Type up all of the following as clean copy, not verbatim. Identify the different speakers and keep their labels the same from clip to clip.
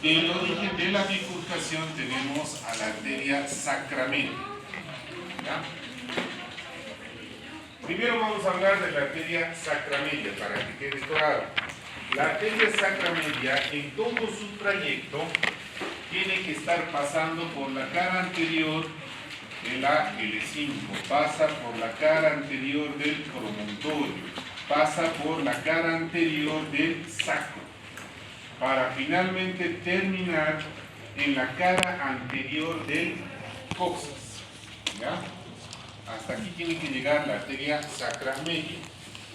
Speaker 1: En el origen de la bifurcación tenemos a la arteria sacramedia. ¿Ya? Primero vamos a hablar de la arteria sacramedia para que quede claro. La arteria sacramedia en todo su trayecto tiene que estar pasando por la cara anterior de la L5, pasa por la cara anterior del promontorio, pasa por la cara anterior del sacro, para finalmente terminar en la cara anterior del coxis. ¿Ya? Hasta aquí tiene que llegar la arteria sacramedia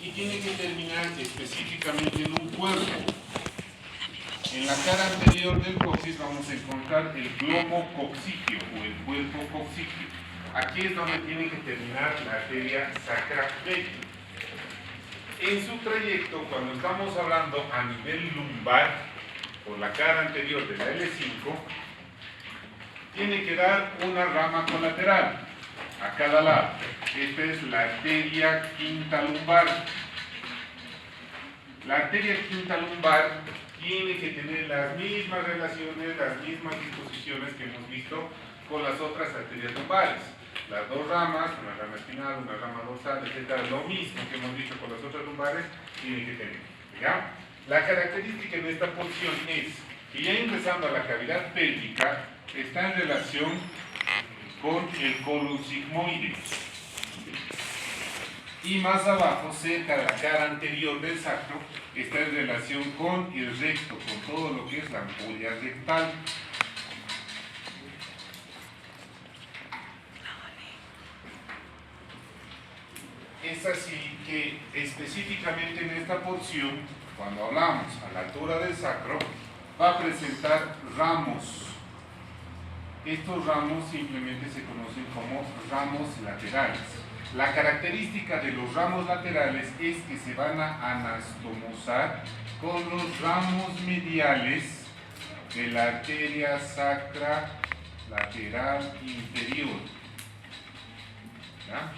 Speaker 1: y tiene que terminar específicamente en un cuerpo. En la cara anterior del coxis vamos a encontrar el globo coxígeo o el cuerpo coxígeo. Aquí es donde tiene que terminar la arteria sacramedia. En su trayecto, cuando estamos hablando a nivel lumbar, por la cara anterior de la L5, tiene que dar una rama colateral a cada lado. Esta es la arteria quinta lumbar. La arteria quinta lumbar tiene que tener las mismas relaciones, las mismas disposiciones que hemos visto con las otras arterias lumbares. Las dos ramas, una rama espinal, una rama dorsal, etc. Lo mismo que hemos visto con las otras lumbares, tiene que tener. ¿Ya? La característica en esta posición es que ya ingresando a la cavidad pélvica está en relación con el colon sigmoide. Y más abajo, cerca de la cara anterior del sacro, está en relación con el recto, con todo lo que es la ampolla rectal. Es así que específicamente en esta porción, cuando hablamos a la altura del sacro, va a presentar ramos. Estos ramos simplemente se conocen como ramos laterales. La característica de los ramos laterales es que se van a anastomosar con los ramos mediales de la arteria sacra lateral inferior. ¿Ya?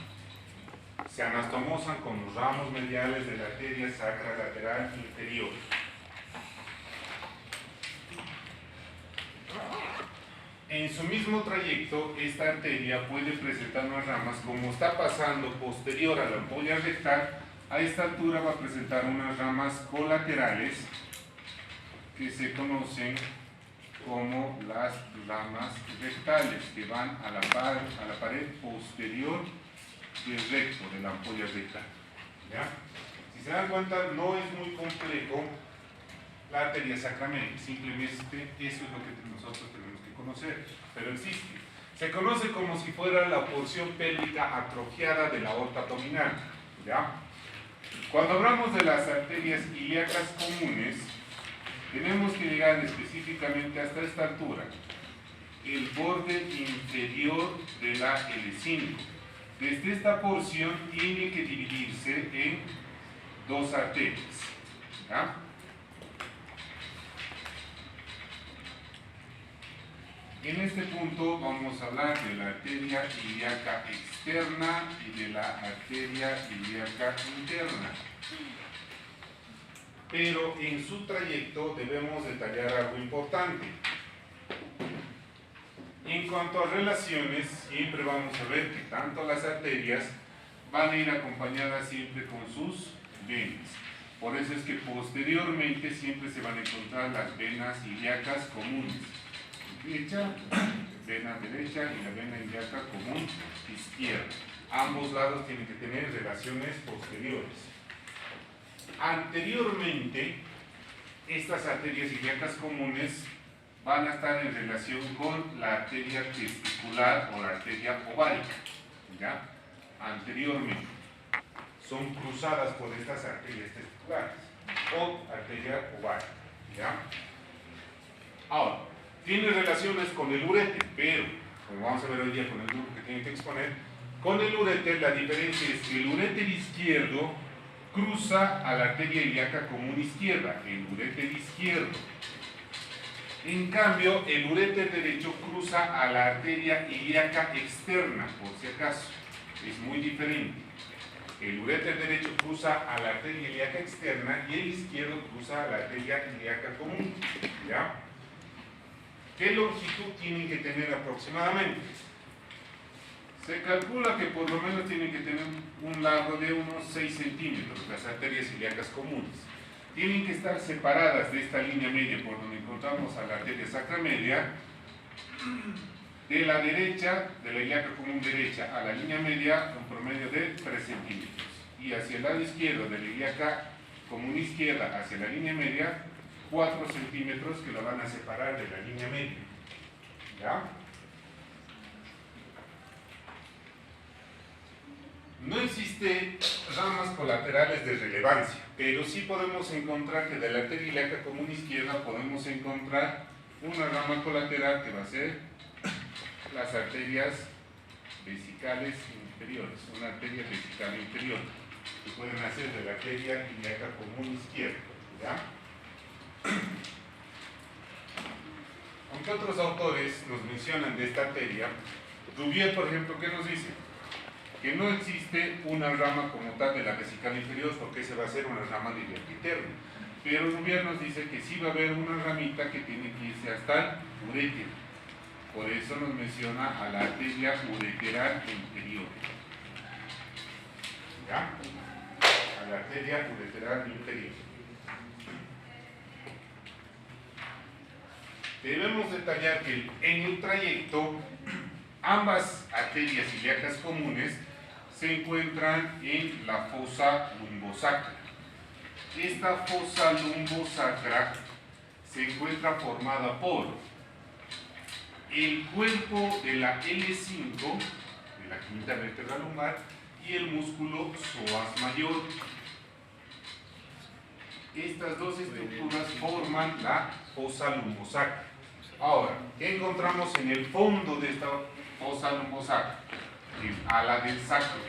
Speaker 1: Se anastomosan con los ramos mediales de la arteria sacra lateral inferior. En su mismo trayecto, esta arteria puede presentar unas ramas, como está pasando posterior a la ampolla rectal, a esta altura va a presentar unas ramas colaterales que se conocen como las ramas rectales, que van a la pared posterior del recto, de la ampolla rectal. ¿Ya? Si se dan cuenta, no es muy complejo la arteria sacramedia, simplemente eso es lo que nosotros tenemos que conocer, pero existe. Se conoce como si fuera la porción pélvica atrofiada de la aorta abdominal. ¿Ya? Cuando hablamos de las arterias ilíacas comunes, tenemos que llegar específicamente hasta esta altura, el borde inferior de la L5. Desde esta porción tiene que dividirse en dos arterias. ¿Ya? En este punto vamos a hablar de la arteria ilíaca externa y de la arteria ilíaca interna. Pero en su trayecto debemos detallar algo importante. En cuanto a relaciones, siempre vamos a ver que tanto las arterias van a ir acompañadas siempre con sus venas. Por eso es que posteriormente siempre se van a encontrar las venas ilíacas comunes. Vena derecha y la vena ilíaca común izquierda. Ambos lados tienen que tener relaciones posteriores. Anteriormente, estas arterias ilíacas comunes van a estar en relación con la arteria testicular o la arteria ovárica. ¿Ya? Anteriormente. Son cruzadas por estas arterias testiculares o arteria ovárica. ¿Ya? Ahora, tiene relaciones con el uréter, pero, como vamos a ver hoy día con el grupo que tiene que exponer, con el uréter la diferencia es que el uréter izquierdo cruza a la arteria ilíaca común izquierda, el uréter izquierdo. En cambio, el uréter derecho cruza a la arteria ilíaca externa, por si acaso. Es muy diferente. El uréter derecho cruza a la arteria ilíaca externa y el izquierdo cruza a la arteria ilíaca común. ¿Ya? ¿Qué longitud tienen que tener aproximadamente? Se calcula que por lo menos tienen que tener un largo de unos 6 centímetros, las arterias ilíacas comunes. Tienen que estar separadas de esta línea media por donde encontramos a la arteria sacromedia, de la derecha, de la ilíaca común derecha a la línea media, un promedio de 3 centímetros. Y hacia el lado izquierdo de la ilíaca común izquierda hacia la línea media, 4 centímetros que lo van a separar de la línea media. ¿Ya? No existe ramas colaterales de relevancia, pero sí podemos encontrar que de la arteria ilíaca común izquierda podemos encontrar una rama colateral que va a ser las arterias vesicales inferiores, una arteria vesical inferior, que pueden hacer de la arteria ilíaca común izquierda. ¿Ya? Aunque otros autores nos mencionan de esta arteria, Duvier, por ejemplo, ¿qué nos dice? Que no existe una rama como tal de la vesical inferior, porque esa va a ser una rama de ilíaca interna. Pero Duvier nos dice que sí va a haber una ramita que tiene que irse hasta el uréter. Por eso nos menciona a la arteria ureteral inferior. ¿Ya? A la arteria ureteral inferior. Debemos detallar que en el trayecto ambas arterias ilíacas comunes se encuentran en la fosa lumbosacra. Esta fosa lumbosacra se encuentra formada por el cuerpo de la L5, de la quinta vértebra lumbar, y el músculo psoas mayor. Estas dos estructuras forman la fosa lumbosacra. Ahora, ¿qué encontramos en el fondo de esta fosa lumbosacra? El ala del sacro.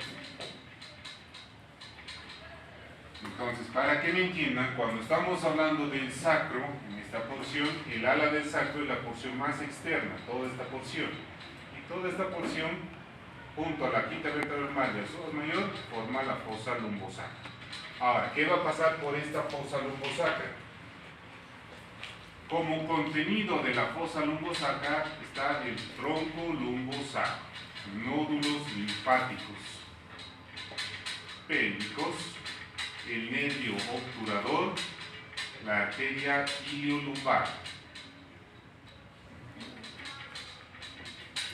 Speaker 1: Entonces, para que me entiendan, cuando estamos hablando del sacro, en esta porción, el ala del sacro es la porción más externa, toda esta porción. Y toda esta porción, junto a la quinta vértebra lumbar del psoas mayor, forma la fosa lumbosacra. Ahora, ¿qué va a pasar por esta fosa lumbosacra? Como contenido de la fosa lumbosacra está el tronco lumbosacro, nódulos linfáticos pélvicos, el nervio obturador, la arteria iliolumbar.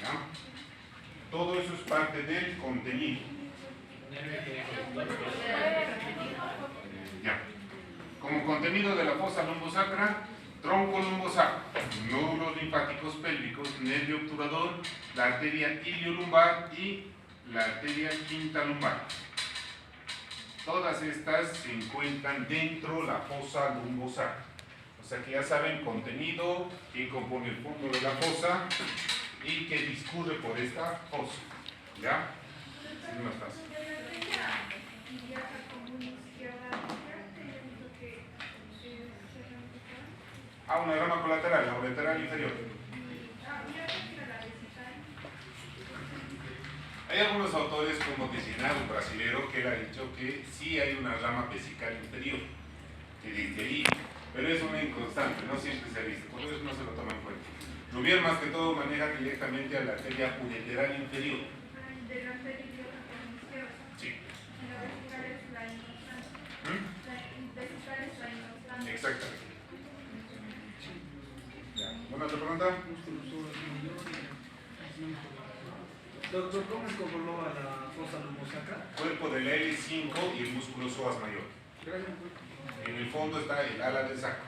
Speaker 1: ¿Ya? Todo eso es parte del contenido. Ya. Como contenido de la fosa lumbosacra, tronco lumbosacro, nódulos linfáticos pélvicos, nervio obturador, la arteria iliolumbar y la arteria quinta lumbar. Todas estas se encuentran dentro de la fosa lumbosacra. O sea que ya saben contenido, quién compone el fondo de la fosa y que discurre por esta fosa. ¿Ya? Es más fácil. Una rama colateral, la ureteral inferior. Hay algunos autores como Desinado, brasilero, que él ha dicho que sí hay una rama vesical inferior, que desde ahí, pero es una inconstante, no siempre se ha visto, por eso no se lo toma en cuenta. Duvier más que todo maneja directamente a la arteria ureteral inferior.
Speaker 2: De la arteria izquierda.
Speaker 1: Sí.
Speaker 2: La vesical es la inconstante. La vesical es la inconstante.
Speaker 1: Exactamente. ¿Alguna otra pregunta?
Speaker 3: Doctor, ¿cómo es conformada la fosa lumbosacra?
Speaker 1: Cuerpo del L5 y el músculo psoas mayor. En el fondo está el ala del sacro.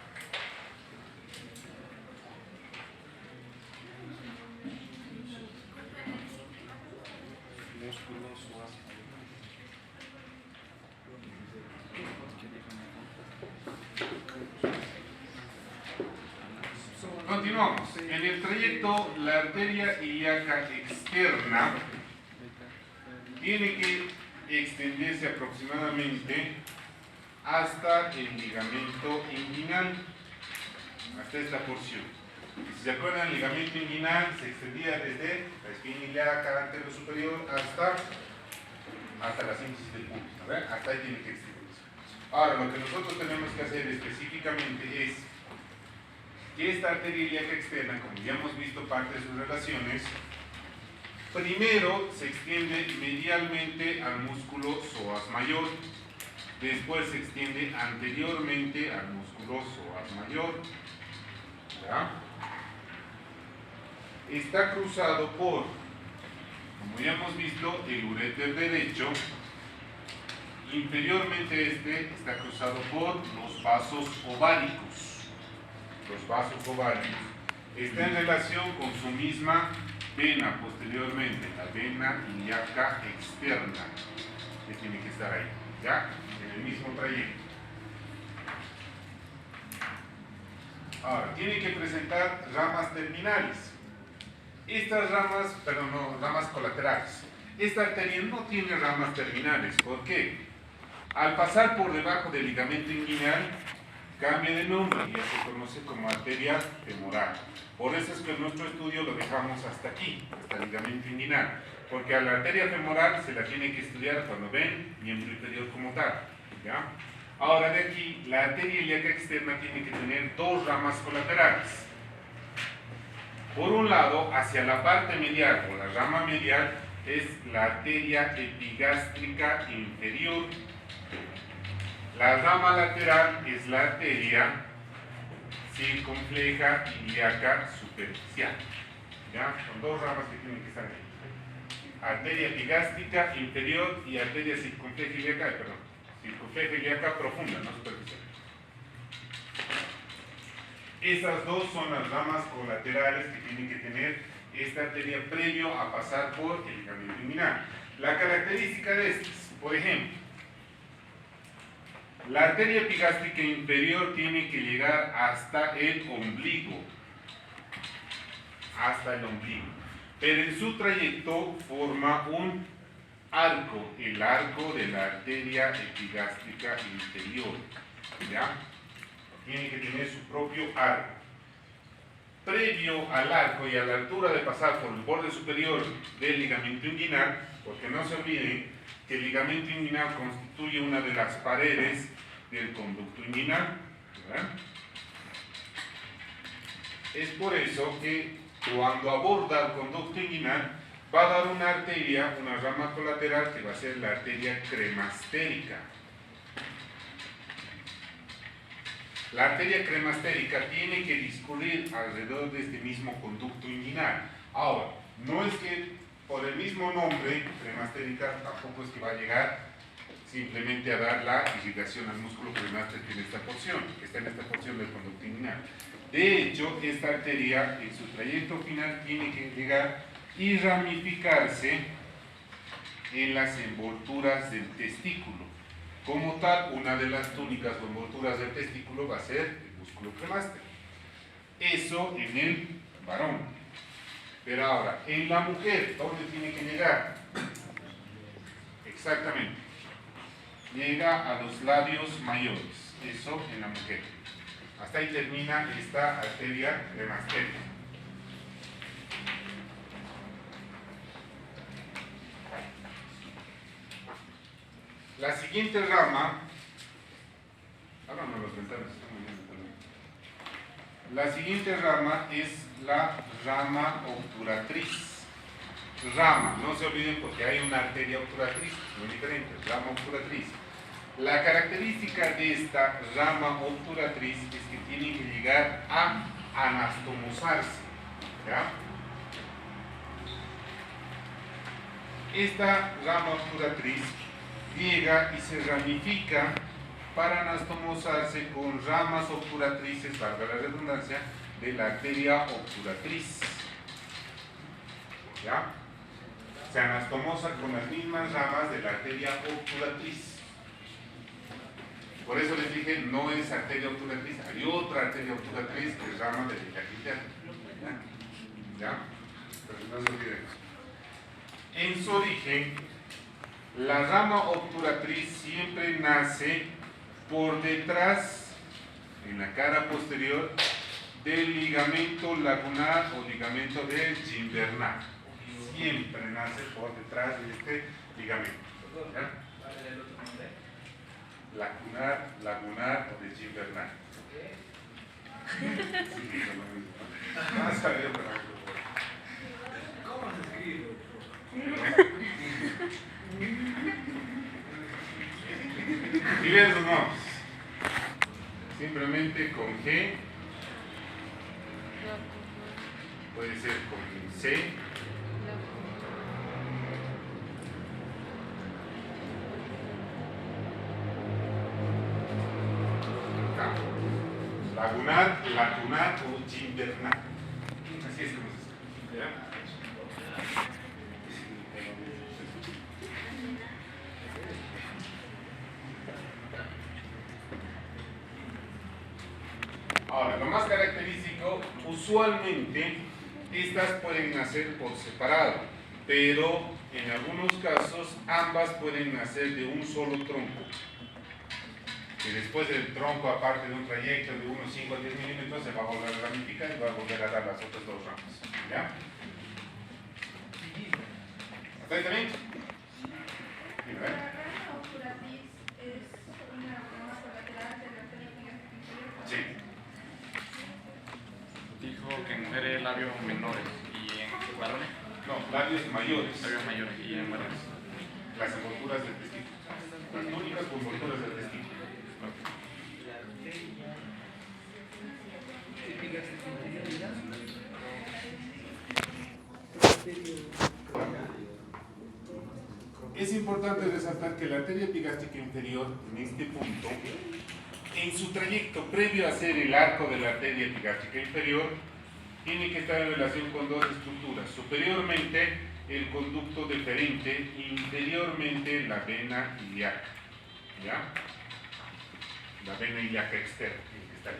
Speaker 4: Músculo psoas
Speaker 1: Continuamos. En el trayecto, la arteria ilíaca externa tiene que extenderse aproximadamente hasta el ligamento inguinal, hasta esta porción. Si se acuerdan, el ligamento inguinal se extendía desde la espina ilíaca anterior superior hasta la síntesis del pubis, ¿verdad? Hasta ahí tiene que extenderse. Ahora, lo que nosotros tenemos que hacer específicamente es que esta arteria ilíaca externa, como ya hemos visto parte de sus relaciones, primero se extiende medialmente al músculo psoas mayor, después se extiende anteriormente al músculo psoas mayor. ¿Ya? Está cruzado por, como ya hemos visto, el uréter derecho. Inferiormente este está cruzado por los vasos ováricos. Los vasos ováricos. Está en relación con su misma vena posteriormente, la vena ilíaca externa, que tiene que estar ahí, ¿ya? En el mismo trayecto. Ahora, tiene que presentar ramas terminales. Estas ramas, perdón, no, ramas colaterales. Esta arteria no tiene ramas terminales. ¿Por qué? Al pasar por debajo del ligamento inguinal, cambia de nombre y ya se conoce como arteria femoral. Por eso es que en nuestro estudio lo dejamos hasta aquí, hasta el ligamento inguinal. Porque a la arteria femoral se la tiene que estudiar cuando ven miembro inferior como tal. ¿Ya? Ahora de aquí, la arteria ilíaca externa tiene que tener dos ramas colaterales. Por un lado, hacia la parte medial o la rama medial es la arteria epigástrica inferior. La rama lateral es la arteria circunfleja ilíaca superficial. ¿Ya? Son dos ramas que tienen que estar ahí. Arteria epigástrica inferior y arteria circunfleja ilíaca profunda, no superficial. Esas dos son las ramas colaterales que tiene que tener esta arteria previo a pasar por el ligamento inguinal. La característica de estas, por ejemplo, la arteria epigástrica inferior tiene que llegar hasta el ombligo. Hasta el ombligo. Pero en su trayecto forma un arco, el arco de la arteria epigástrica inferior. ¿Ya? Tiene que tener su propio arco. Previo al arco y a la altura de pasar por el borde superior del ligamento inguinal, porque no se olviden que el ligamento inguinal constituye una de las paredes del conducto inguinal, ¿verdad? Es por eso que cuando aborda el conducto inguinal va a dar una arteria, una rama colateral que va a ser la arteria cremastérica. La arteria cremastérica tiene que discurrir alrededor de este mismo conducto inguinal. Ahora, no es que por el mismo nombre, cremastérica, tampoco es que va a llegar simplemente a dar la irrigación al músculo cremastérico en esta porción, que está en esta porción del conducto inguinal. De hecho, esta arteria en su trayecto final tiene que llegar y ramificarse en las envolturas del testículo. Como tal, una de las túnicas o envolturas del testículo va a ser el músculo cremástero. Eso en el varón. Pero ahora, en la mujer, ¿dónde tiene que llegar? Exactamente. Llega a los labios mayores. Eso en la mujer. Hasta ahí termina esta arteria cremastérica. La siguiente rama, la siguiente rama es la rama obturatriz. Rama, no se olviden porque hay una arteria obturatriz, muy diferente, rama obturatriz. La característica de esta rama obturatriz es que tiene que llegar a anastomosarse. ¿Ya? Esta rama obturatriz llega y se ramifica para anastomosarse con ramas obturatrices, valga la redundancia, de la arteria obturatriz. ¿Ya? Se anastomosa con las mismas ramas de la arteria obturatriz. Por eso les dije, no es arteria obturatriz, hay otra arteria obturatriz que es rama de la ilíaca interna. ¿Ya? Pero no se olviden. En su origen, la rama obturatriz siempre nace por detrás, en la cara posterior, del ligamento lagunar o ligamento de Gimbernat. Siempre nace por detrás de este ligamento. ¿Ya? Lagunar o de Gimbernat. Vas a ver,
Speaker 3: ¿Cómo se escribe?
Speaker 1: diversos no. Simplemente con G. Puede ser con C. Lagunar, lacunar o gimbernar. Así es como se escribe. ¿Ya? Ahora, lo más característico, usualmente estas pueden nacer por separado, pero en algunos casos ambas pueden nacer de un solo tronco. Y después del tronco, aparte de un trayecto de unos 5 a 10 milímetros, se va a volver a ramificar y va a volver a dar las otras dos ramas. ¿Ya? ¿Hasta ahí también? Mira,
Speaker 2: La rama obturatriz es una rama colateral de la arteria epigástica inferior.
Speaker 1: sí.
Speaker 4: Dijo que en mujeres labios menores y en varones
Speaker 1: No, labios mayores.
Speaker 4: labios mayores y en varones.
Speaker 1: Las envolturas del testículo. Las túnicas con envolturas del testículo. Es importante resaltar que la arteria epigástica inferior, en este punto, en su trayecto previo a ser el arco de la arteria epigástica inferior, tiene que estar en relación con dos estructuras. Superiormente, el conducto deferente, inferiormente, la vena ilíaca. ¿Ya? La vena ilíaca externa, que está ahí.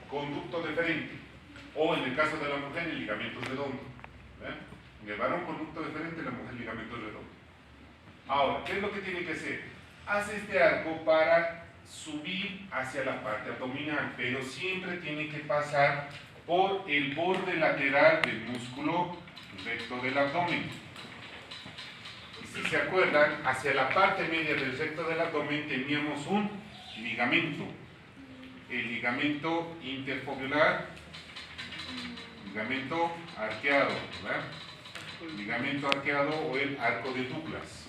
Speaker 1: Conducto deferente, o en el caso de la mujer, el ligamento redondo. ¿Ven? En el varón, conducto deferente, la mujer, ligamento redondo. Ahora, ¿qué es lo que tiene que hacer? Hace este arco para subir hacia la parte abdominal, pero siempre tiene que pasar por el borde lateral del músculo recto del abdomen. Y si se acuerdan, hacia la parte media del recto del abdomen teníamos un ligamento. El ligamento interfoveolar, ligamento arqueado, ¿verdad? Ligamento arqueado o el arco de Douglas.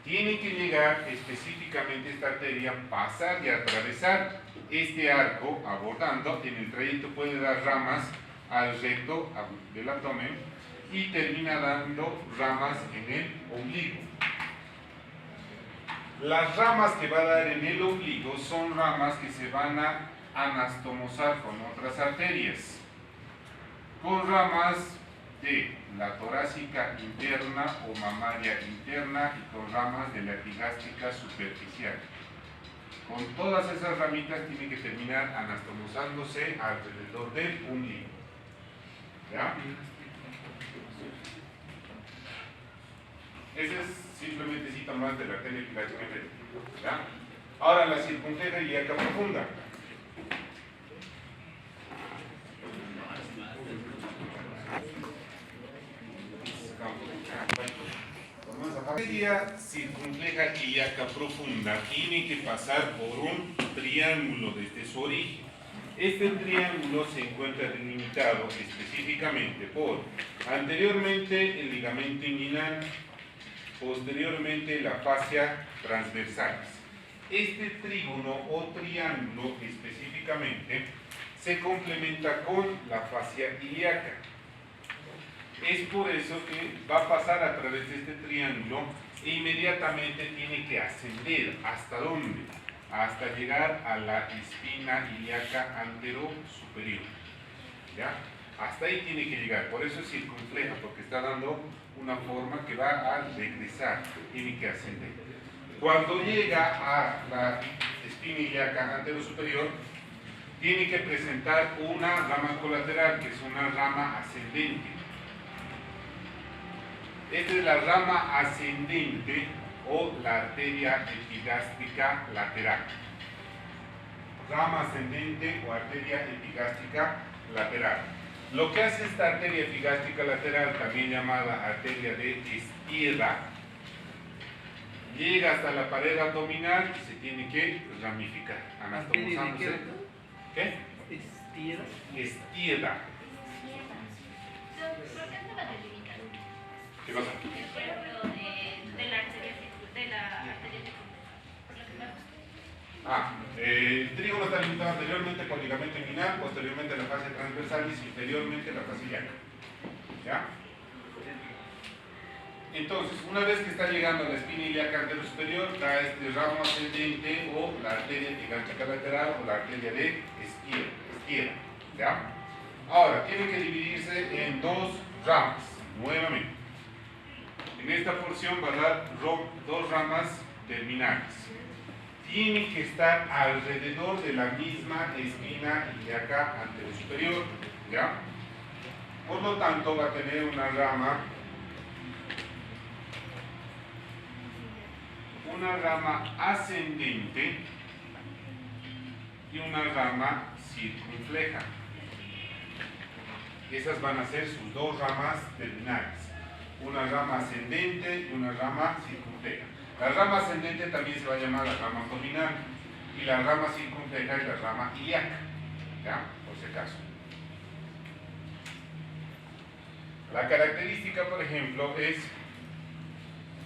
Speaker 1: Tiene que llegar específicamente esta arteria, pasar y atravesar este arco, abordando, en el trayecto puede dar ramas al recto del abdomen y termina dando ramas en el ombligo. Las ramas que va a dar en el ombligo son ramas que se van a anastomosar con otras arterias, con ramas de la torácica interna o mamaria interna y con ramas de la epigástica superficial. Con todas esas ramitas tiene que terminar anastomosándose alrededor del ombligo. ¿Ya? Ese es simplemente síntomas de la arteria epigástica inferior. ¿Ya? Ahora la circunfleja ilíaca profunda. La arteria circunfleja ilíaca profunda tiene que pasar por un triángulo desde su origen. Este triángulo se encuentra delimitado específicamente por anteriormente el ligamento inguinal, posteriormente la fascia transversalis. Este trígono o triángulo específicamente se complementa con la fascia ilíaca. Es por eso que va a pasar a través de este triángulo e inmediatamente tiene que ascender. ¿Hasta dónde? Hasta llegar a la espina ilíaca antero-superior. ¿Ya? Hasta ahí tiene que llegar. Por eso es circunfleja, porque está dando una forma que va a regresar. Tiene que ascender. Cuando llega a la espina ilíaca antero-superior, tiene que presentar una rama colateral, que es una rama ascendente. Esta es la rama ascendente o la arteria epigástrica lateral. Rama ascendente o arteria epigástrica lateral. Lo que hace esta arteria epigástrica lateral, también llamada arteria de Estierra, llega hasta la pared abdominal y se tiene que ramificar, anastomosándose. ¿Qué?
Speaker 3: Tierra.
Speaker 1: Estieda.
Speaker 5: ¿Por qué se va a delimitar?
Speaker 1: ¿Qué cosa?
Speaker 5: El pueblo de la arteria circunfleja. Por lo que pasa.
Speaker 1: El trígono está limitado anteriormente por ligamento inguinal, posteriormente la fascia transversalis y inferiormente la fascia ilíaca. ¿Ya? Entonces, una vez que está llegando a la espina ilíaca anterior superior, da este ramo ascendente o la arteria epigántrica lateral o la arteria de estiera. ¿Ya? Ahora, tiene que dividirse en dos ramas, nuevamente. En esta porción va a dar dos ramas terminales. Tiene que estar alrededor de la misma espina ilíaca anterior superior. ¿Ya? Por lo tanto, va a tener una rama ascendente y una rama circunfleja. Esas van a ser sus dos ramas terminales, una rama ascendente y una rama circunfleja. La rama ascendente también se va a llamar la rama abdominal y la rama circunfleja es la rama ilíaca, ¿ya? Por si acaso. La característica, por ejemplo, es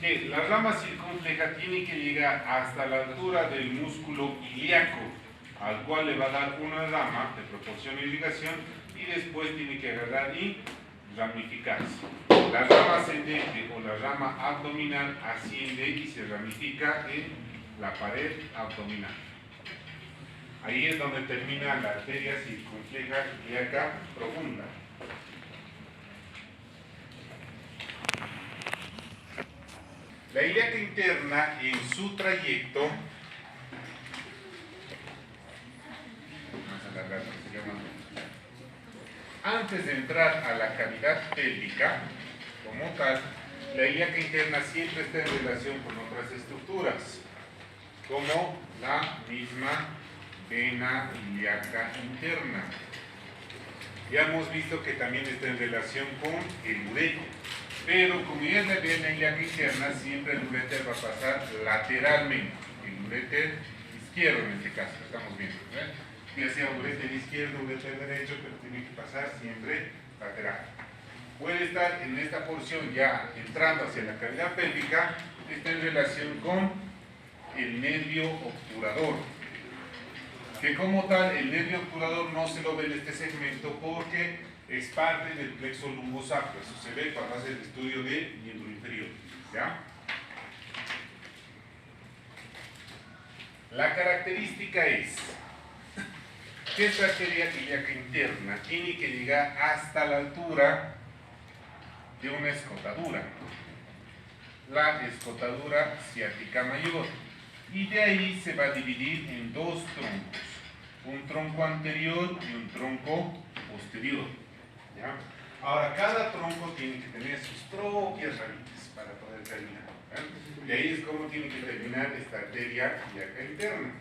Speaker 1: que la rama circunfleja tiene que llegar hasta la altura del músculo ilíaco, al cual le va a dar una rama de proporción y ligación, y después tiene que agarrar y ramificarse. La rama ascendente o la rama abdominal asciende y se ramifica en la pared abdominal. Ahí es donde termina la arteria circunfleja ilíaca profunda. La ilíaca interna en su trayecto, vamos a alargar, se llama, antes de entrar a la cavidad pélvica, como tal, la ilíaca interna siempre está en relación con otras estructuras, como la misma vena ilíaca interna. Ya hemos visto que también está en relación con el uréter, pero como ya es la vena ilíaca interna, siempre el uréter va a pasar lateralmente, el uréter izquierdo en este caso, lo estamos viendo, ¿verdad? Ya sea uréter izquierdo, uréter derecho, pero tiene que pasar siempre lateral. Puede estar en esta porción ya entrando hacia la cavidad pélvica, está en relación con el nervio obturador, que como tal el nervio obturador no se lo ve en este segmento porque es parte del plexo lumbosacro. Eso se ve cuando hace el estudio de miembro inferior, ¿ya? La característica es que esta arteria ilíaca interna tiene que llegar hasta la altura de una escotadura, la escotadura ciática mayor, y de ahí se va a dividir en dos troncos, un tronco anterior y un tronco posterior, ¿ya? Ahora, cada tronco tiene que tener sus propias ramitas para poder terminar, ¿ya? Y ahí es como tiene que terminar esta arteria ilíaca interna.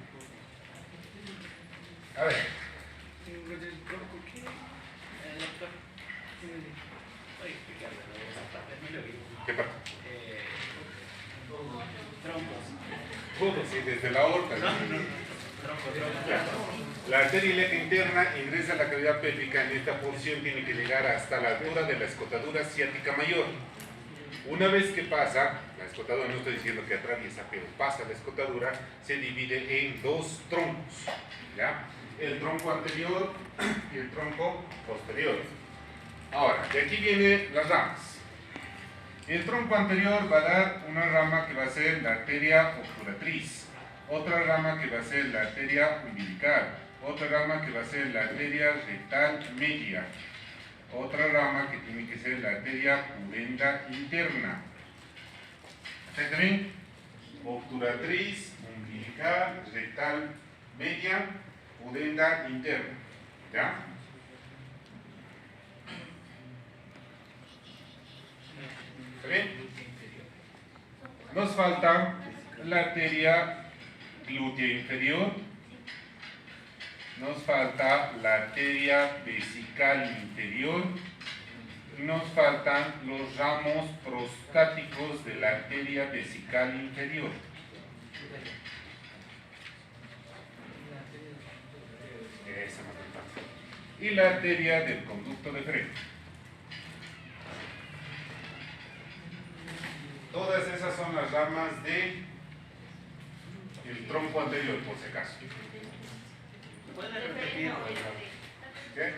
Speaker 1: A ver. ¿Qué pasa? Sí, desde la aorta. La arteria ilíaca interna ingresa a la cavidad pélvica. En esta porción tiene que llegar hasta la altura de la escotadura ciática mayor. Una vez que pasa, la escotadura, no estoy diciendo que atraviesa, pero pasa la escotadura, se divide en dos troncos, ¿ya? El tronco anterior y el tronco posterior. Ahora, de aquí vienen las ramas. El tronco anterior va a dar una rama que va a ser la arteria obturatriz, otra rama que va a ser la arteria umbilical, otra rama que va a ser la arteria rectal media, otra rama que tiene que ser la arteria pudenda interna. ¿Está bien? Obturatriz, umbilical, rectal media, pudenda interna. ¿Ya? ¿Está bien? Nos falta la arteria glútea inferior, nos falta la arteria vesical inferior y nos faltan los ramos prostáticos de la arteria vesical inferior. Esa me falta. y la arteria del conducto deferente. Todas esas son las ramas del tronco anterior, por si acaso.
Speaker 3: ¿Puede repetir?
Speaker 1: ¿Qué?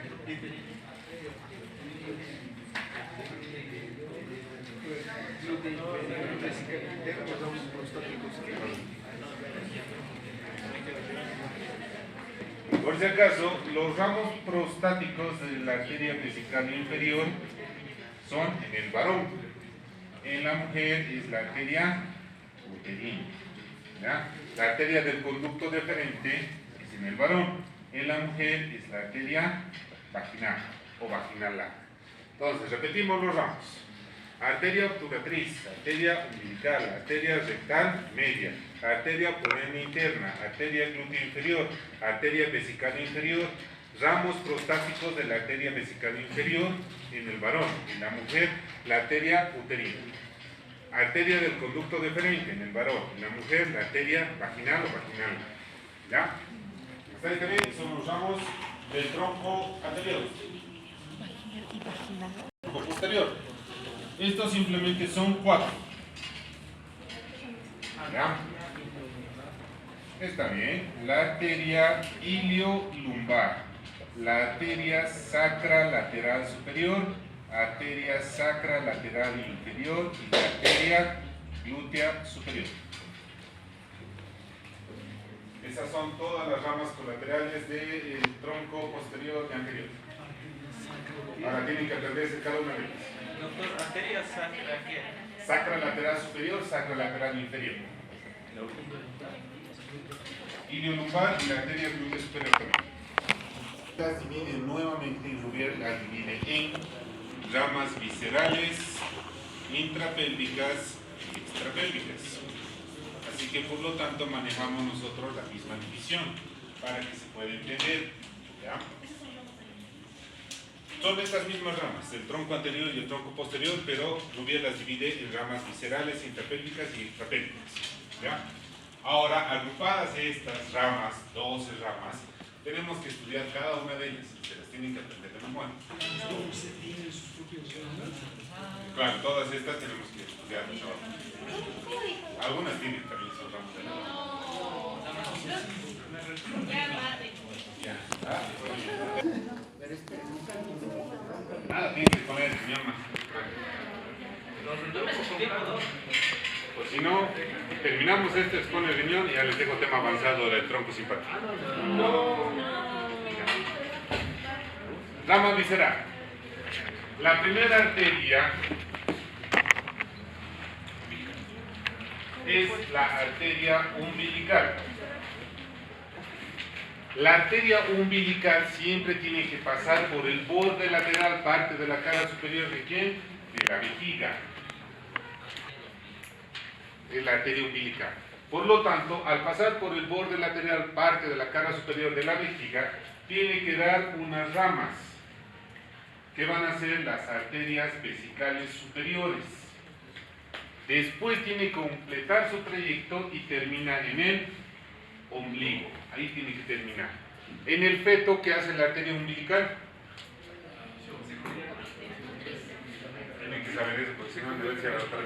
Speaker 1: Por si acaso, los ramos prostáticos de la arteria vesical inferior son en el varón. En la mujer es la arteria uterina. ¿Ya? La arteria del conducto deferente es en el varón. En la mujer es la arteria vaginal o vaginal larga. Entonces, repetimos los ramos. Arteria obturatriz, arteria umbilical, arteria rectal media, arteria pulmonar interna, arteria glútea inferior, arteria vesical inferior, ramos prostáticos de la arteria vesical inferior en el varón, en la mujer, la arteria uterina. Arteria del conducto deferente en el varón, en la mujer, la arteria vaginal o vaginal. ¿Ya? Hasta ahí también son los ramos del tronco anterior. Tronco posterior. Estos simplemente son 4. ¿Ya? Está bien. La arteria iliolumbar, la arteria sacra lateral superior, arteria sacra lateral inferior y la arteria glútea superior. Esas son todas las ramas colaterales del tronco posterior y anterior. Ahora tienen que aprenderse cada una de ellas.
Speaker 3: Doctor, arteria sacra, ¿qué?
Speaker 1: Sacra lateral superior, sacra lateral inferior. Iliolumbar y la arteria glútea superior también. Las divide nuevamente, Rubier las divide en ramas viscerales, intrapélvicas y extrapélvicas. Así que por lo tanto manejamos nosotros la misma división para que se pueda entender. ¿Ya? Son estas mismas ramas, el tronco anterior y el tronco posterior, pero Rubier las divide en ramas viscerales, intrapélvicas y extrapélvicas. ¿Ya? Ahora, agrupadas estas ramas, 12 ramas, tenemos que estudiar cada una de ellas, se las tienen que aprender de memoria. Claro, todas estas tenemos que estudiarlas ahora. Algunas tienen también sus ramos de nada, tiene que poner el señor más. Pues si no, terminamos este, expone el riñón y ya les dejo tema avanzado del tronco simpático. Rama visceral. La primera arteria es la arteria umbilical. La arteria umbilical siempre tiene que pasar por el borde lateral, parte de la cara superior de ¿quién? De la vejiga. Es la arteria umbilical. Por lo tanto, al pasar por el borde lateral, parte de la cara superior de la vejiga, tiene que dar unas ramas, que van a ser las arterias vesicales superiores. Después tiene que completar su trayecto y termina en el ombligo. Ahí tiene que terminar. En el feto, ¿qué hace la arteria umbilical? Tienen que saber eso, porque si no, deben ser a la otra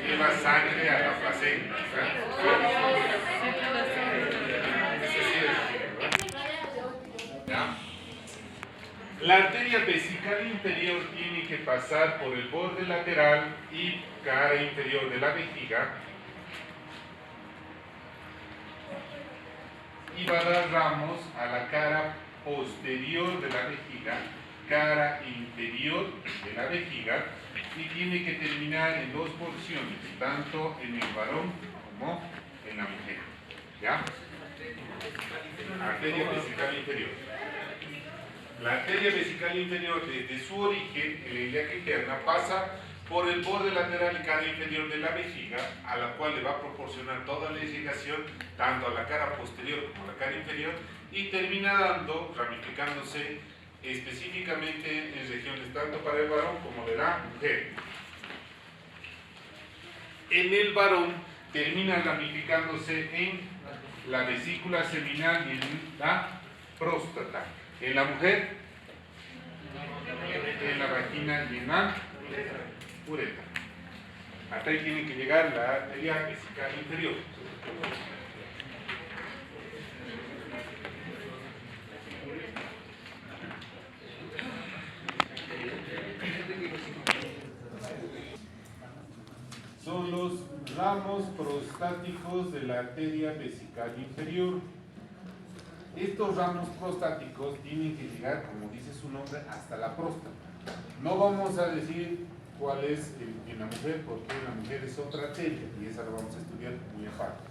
Speaker 1: lleva sangre a la placenta. ¿Ya? La arteria vesical inferior tiene que pasar por el borde lateral y cara inferior de la vejiga y va a dar ramos a la cara posterior de la vejiga, cara inferior de la vejiga, y tiene que terminar en 2 porciones, tanto en el varón como en la mujer. ¿Ya? Arteria vesical inferior. La arteria vesical inferior, desde su origen, en la ilíaca interna, pasa por el borde lateral y cara inferior de la vejiga, a la cual le va a proporcionar toda la irrigación, tanto a la cara posterior como a la cara inferior, y termina dando, ramificándose específicamente en regiones tanto para el varón como de la mujer. En el varón termina ramificándose en la vesícula seminal y en la próstata. En la mujer, en la vagina y en la uretra. Hasta ahí tiene que llegar la arteria vesical inferior. Son los ramos prostáticos de la arteria vesical inferior. Estos ramos prostáticos tienen que llegar, como dice su nombre, hasta la próstata. No vamos a decir cuál es en la mujer, porque en la mujer es otra arteria y esa la vamos a estudiar muy aparte.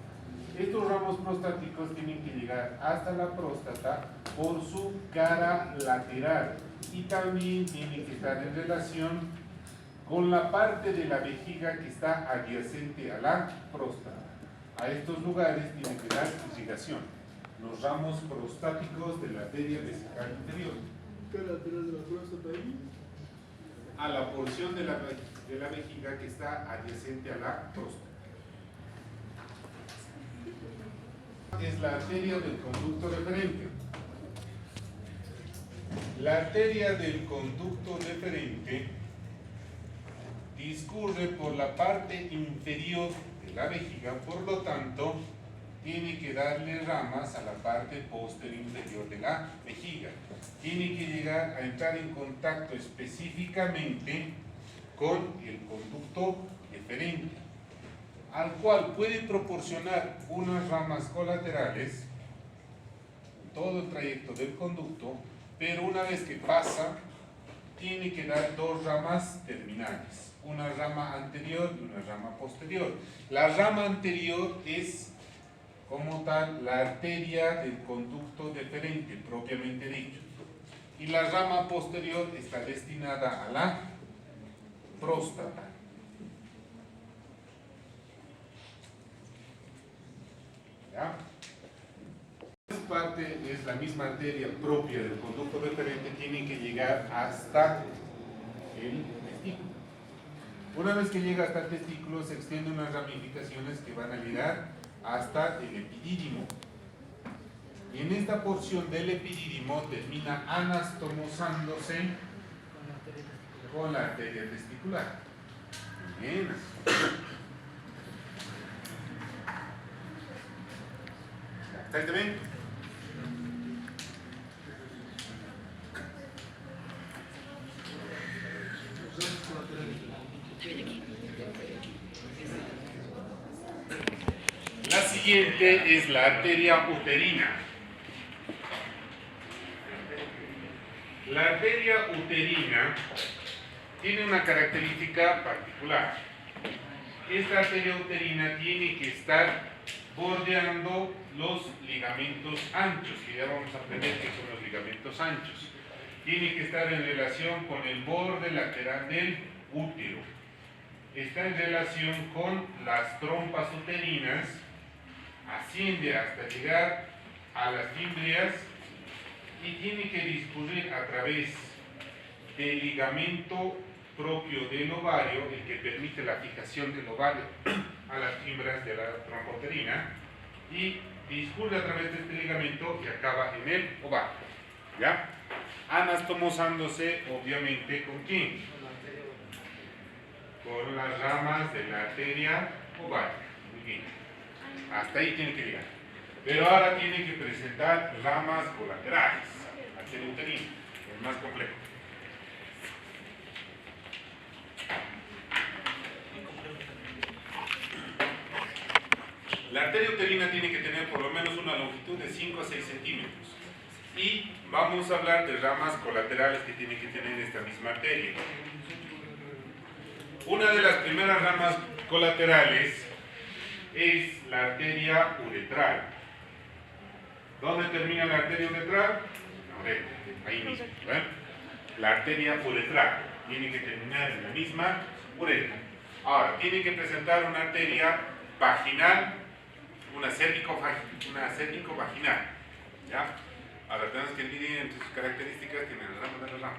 Speaker 1: Estos ramos prostáticos tienen que llegar hasta la próstata por su cara lateral y también tienen que estar en relación con la parte de la vejiga que está adyacente a la próstata. A estos lugares tiene que dar irrigación. Los ramos prostáticos de la arteria vesical inferior.
Speaker 3: ¿Qué lateral de la próstata ahí?
Speaker 1: A la porción de la vejiga que está adyacente a la próstata. Es la arteria del conducto deferente. La arteria del conducto deferente discurre por la parte inferior de la vejiga, por lo tanto, tiene que darle ramas a la parte posterior inferior de la vejiga. Tiene que llegar a entrar en contacto específicamente con el conducto deferente, al cual puede proporcionar unas ramas colaterales en todo el trayecto del conducto, pero una vez que pasa, tiene que dar dos ramas terminales, una rama anterior y una rama posterior. La rama anterior es como tal la arteria del conducto deferente propiamente dicho, y la rama posterior está destinada a la próstata. ¿Ya? Esta parte es la misma arteria propia del conducto deferente, tiene que llegar hasta el testículo. Una vez que llega hasta el testículo, se extienden unas ramificaciones que van a llegar hasta el epidídimo. Y en esta porción del epidídimo termina anastomosándose con la arteria testicular. Bien. ¿Está bien? La siguiente es la arteria uterina. La arteria uterina tiene una característica particular. Esta arteria uterina tiene que estar bordeando los ligamentos anchos, que ya vamos a aprender qué son los ligamentos anchos. Tiene que estar en relación con el borde lateral del útero. Está en relación con las trompas uterinas, asciende hasta llegar a las fímbrias y tiene que discurrir a través del ligamento propio del ovario, el que permite la fijación del ovario a las fibras de la trompa uterina, y discurre a través de este ligamento y acaba en el ovario. ¿Ya? Anastomosándose, obviamente, ¿con quién? Con las ramas de la arteria ovárica. Muy bien. Hasta ahí tiene que llegar. Pero ahora tiene que presentar ramas colaterales. Arteria uterina, es más complejo. La arteria uterina tiene que tener por lo menos una longitud de 5 a 6 centímetros. Y vamos a hablar de ramas colaterales que tiene que tener esta misma arteria. Una de las primeras ramas colaterales es la arteria uretral. ¿Dónde termina la arteria uretral? Ahí mismo. ¿Ven? La arteria uretral tiene que terminar en la misma uretra. Ahora, tiene que presentar una arteria vaginal, una cérvico-vaginal. ¿Ya? Ahora, tenemos que dividir entre sus características, tienen la rama de la rama.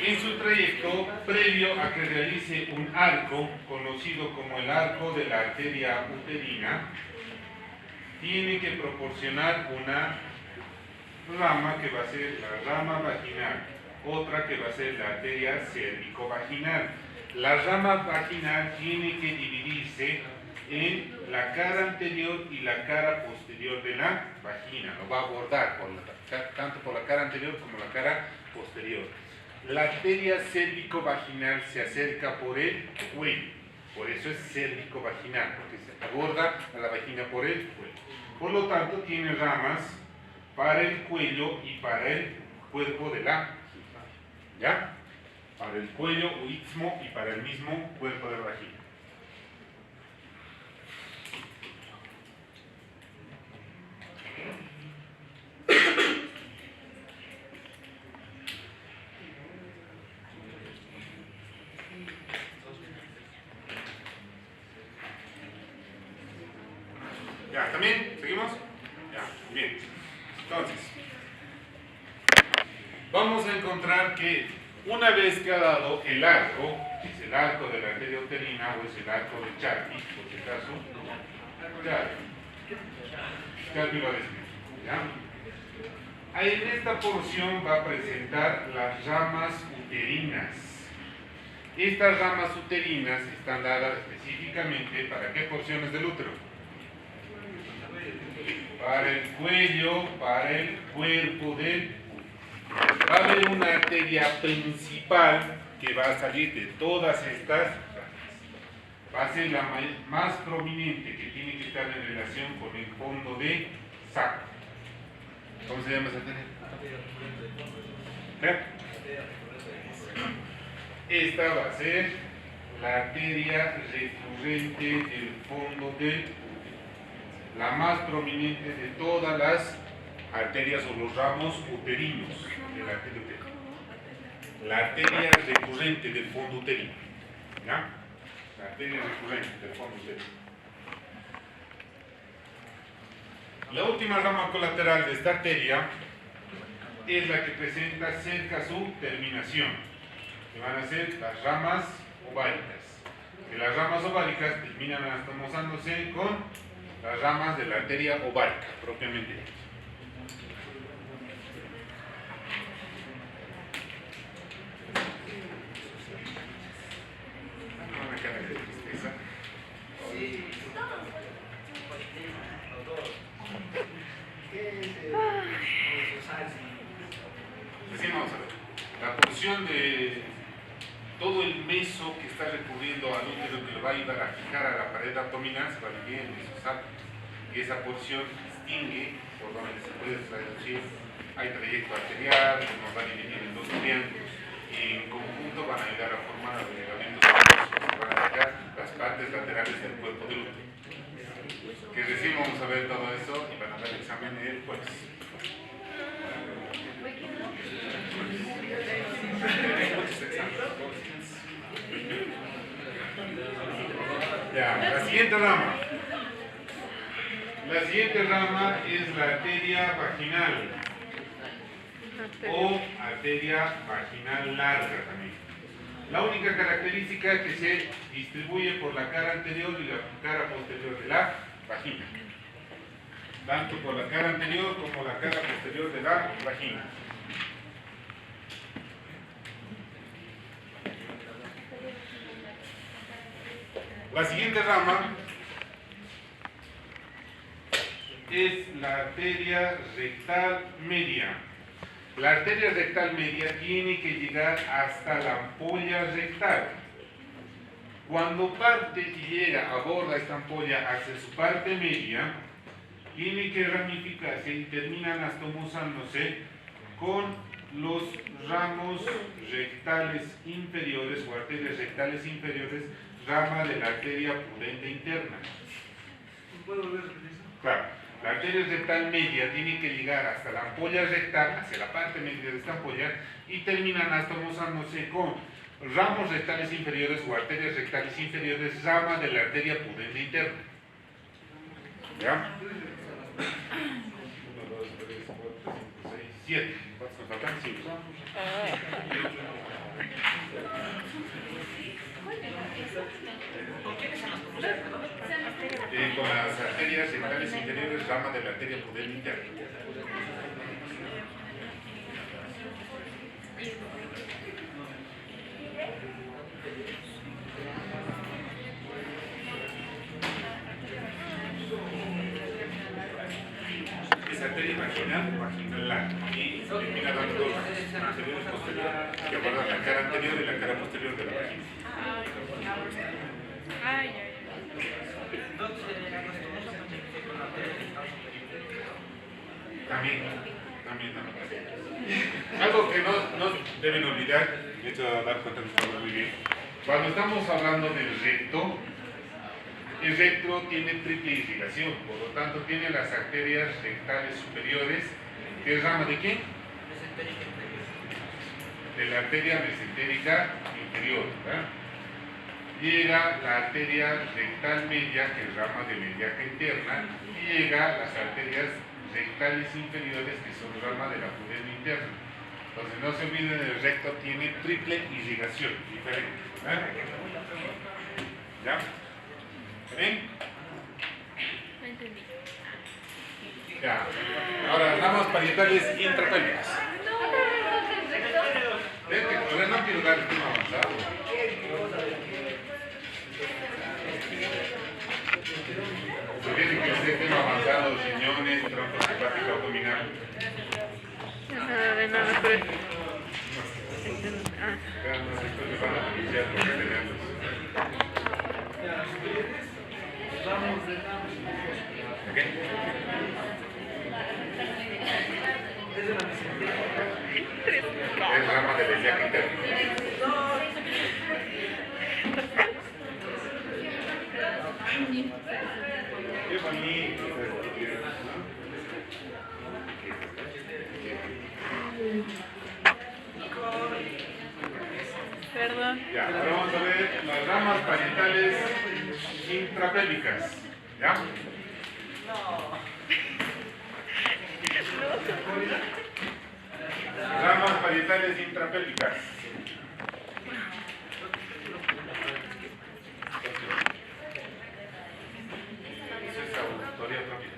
Speaker 1: en su trayecto previo a que realice un arco, conocido como el arco de la arteria uterina, tiene que proporcionar una rama que va a ser la rama vaginal, otra que va a ser la arteria cérvico-vaginal. La rama vaginal tiene que dividirse en la cara anterior y la cara posterior de la vagina, lo va a abordar tanto por la cara anterior como la cara posterior. La arteria cérvico-vaginal se acerca por el cuello, por eso es cérvico-vaginal, porque se aborda a la vagina por el cuello. Por lo tanto, tiene ramas para el cuello y para el cuerpo de la vagina. ¿Ya? Para el cuello o istmo y para el mismo cuerpo de la vagina. Ya, ¿también? ¿Seguimos? Ya, bien. Entonces, vamos a encontrar que una vez que ha dado el arco, es el arco de la arteria uterina o es el arco de Charpy, por si acaso, Charpy lo describe, ¿ya? Ahí en esta porción va a presentar las ramas uterinas. Estas ramas uterinas están dadas específicamente ¿para qué porciones del útero? Para el cuello, para el cuerpo del útero. Va a haber una arteria principal que va a salir de todas estas ramas. Va a ser la más prominente, que tiene que estar en relación con el fondo de saco. ¿Cómo se llama esa arteria? Esta va a ser la arteria recurrente del fondo del útero, la más prominente de todas las arterias o los ramos uterinos de la arteria uterina. La arteria recurrente del fondo uterino. ¿Ya? La arteria recurrente del fondo uterino. La última rama colateral de esta arteria es la que presenta cerca su terminación, que van a ser las ramas ováricas. Que las ramas ováricas terminan anastomosándose con las ramas de la arteria ovárica, propiamente dicha. Una cara de tristeza. Recién vamos a ver. La porción de todo el meso que está recurriendo al útero que le va a ayudar a fijar a la pared abdominal se va a dividir en mesosacro. Y esa porción distingue por donde se puede traducir. Hay trayecto arterial, que nos va a dividir en dos triángulos. Y en conjunto van a ayudar a formar los ligamentos que van a sacar las partes laterales del cuerpo del útero. Que recién vamos a ver todo eso y van a dar el examen el jueves. Ya, la siguiente rama. La siguiente rama es la arteria vaginal o arteria vaginal larga también. La única característica es que se distribuye por la cara anterior y la cara posterior de la vagina. Tanto por la cara anterior como la cara posterior de la vagina. La siguiente rama es la arteria rectal media. La arteria rectal media tiene que llegar hasta la ampolla rectal. Cuando parte y llega, aborda esta ampolla hacia su parte media, tiene que ramificarse y termina anastomosándose con los ramos rectales inferiores o arterias rectales inferiores, rama de la arteria pudente interna.
Speaker 3: ¿Puedo volver a repetir eso?
Speaker 1: Claro, la arteria rectal media tiene que llegar hasta la ampolla rectal, hacia la parte media de esta ampolla, y termina anastomosándose con ramos rectales inferiores o arterias rectales inferiores, rama de la arteria pudente interna. ¿Ya? 1, 2, 3, 4, 5, 6, 7. ¿Cuántos nos faltan? 5. Con las arterias rectales interiores, rama de la arteria pudenda interna. Es arteria vaginal o vaginal y termina dando dos anteriores posteriores que abordan la cara anterior y la cara posterior de la vagina. También. Algo que no deben olvidar, de hecho dar cuenta de esto muy bien. Cuando estamos hablando del recto, el recto tiene triple irrigación, por lo tanto tiene las arterias rectales superiores, que es rama de quién? De la arteria mesentérica inferior, ¿verdad? Llega la arteria rectal media, que es rama de la ilíaca interna, y llega las arterias rectales inferiores, que son rama de la pudenda interna. Entonces no se olviden, el recto tiene triple irrigación, diferente. ¿Verdad? ¿Ya? ¿Ven?
Speaker 5: No entendí.
Speaker 1: Ya. Ahora, ramas parietales intrapélvicas. Ven que todavía no quiero dar el tema avanzado. Se tiene que hacer tema avanzado, riñones, tronco hepático abdominal.
Speaker 5: Nada, pero...
Speaker 1: Vean, no sé, esto les van a iniciar por tenerlos. Es rama de la ilíaca interna. Qué bonito.
Speaker 5: Perdón.
Speaker 1: Ya, ahora vamos a ver las ramas parietales intrapélvicas. ¿Ya? Ramas parietales intrapélvicas. Esa es auditoría propia.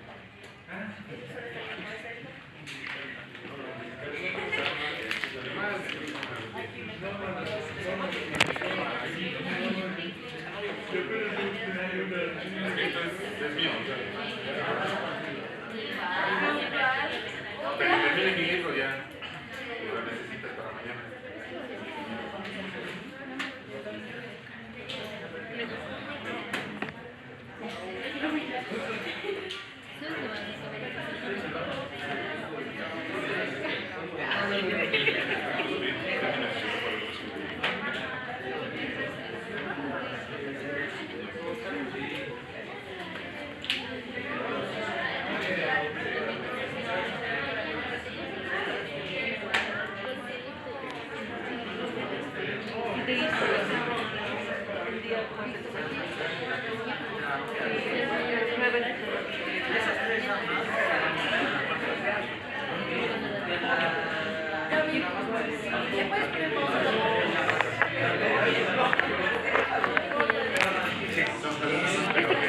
Speaker 1: Esto es mío. Pero termine mi libro ya. Lo necesitas para mañana.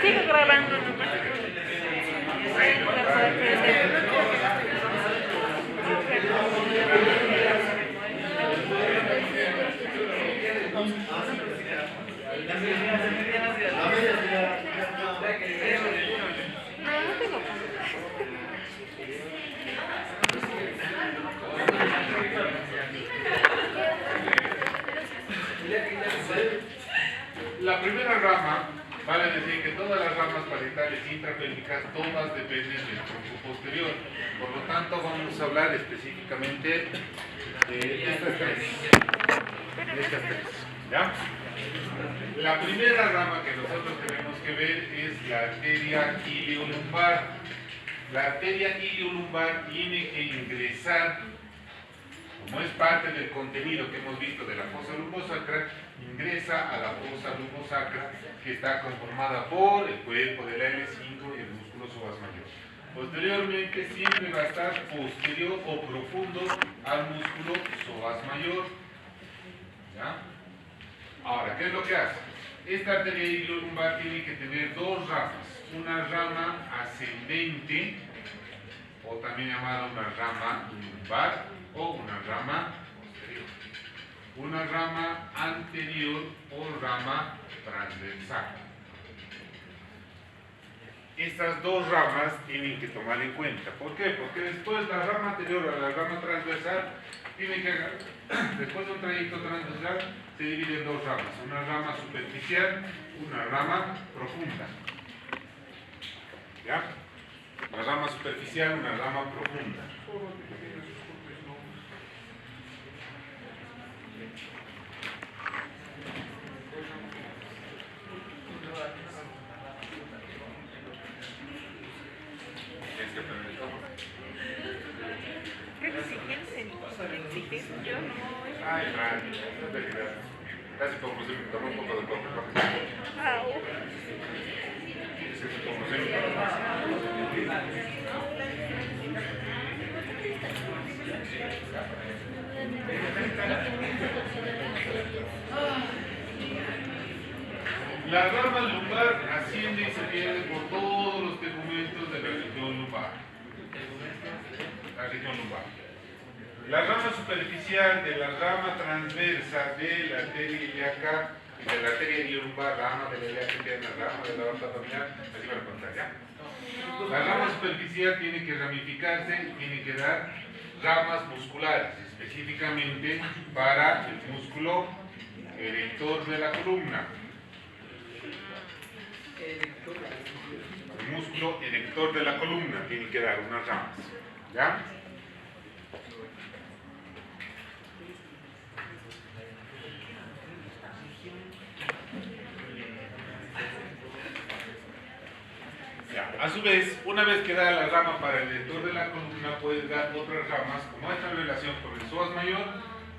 Speaker 5: Sigo grabando.
Speaker 1: La primera rama, vale decir que todas las ramas parietales intrapélvicas, todas dependen del tronco posterior. Por lo tanto, vamos a hablar específicamente de estas tres. ¿Ya? La primera rama que nosotros tenemos que ver es la arteria iliolumbar. La arteria iliolumbar tiene que ingresar, como es parte del contenido que hemos visto de la fosa lumbosacra, ingresa a la fosa lumbosacra, que está conformada por el cuerpo de la L5 y el músculo psoas mayor. Posteriormente siempre va a estar posterior o profundo al músculo psoas mayor. ¿Ya? Ahora, ¿qué es lo que hace? Esta arteria iliolumbar tiene que tener dos ramas. Una rama ascendente, o también llamada una rama lumbar, o una rama posterior. Una rama anterior o rama transversal. Estas dos ramas tienen que tomar en cuenta. ¿Por qué? Porque después la rama anterior a la rama transversal tiene que, después de un trayecto transversal, se divide en dos ramas. Una rama superficial, una rama profunda. ¿Ya? Una rama superficial, una rama profunda. Ay, Fran, no te creas. Casi como se me tomó un poco de coca. Como se me La rama lumbar asciende y se pierde por todos los tegumentos de la región lumbar. La región lumbar. La rama superficial de la rama transversa de la arteria ilíaca y de la arteria iliolumbar, rama de la ilíaca interna, rama de la aorta abdominal, así van a contar, ¿ya? La rama superficial tiene que ramificarse y tiene que dar ramas musculares, específicamente para el músculo erector de la columna. El músculo erector de la columna tiene que dar unas ramas, ¿ya? A su vez, una vez que da la rama para el erector de la columna, puedes dar otras ramas, como esta relación con el psoas mayor,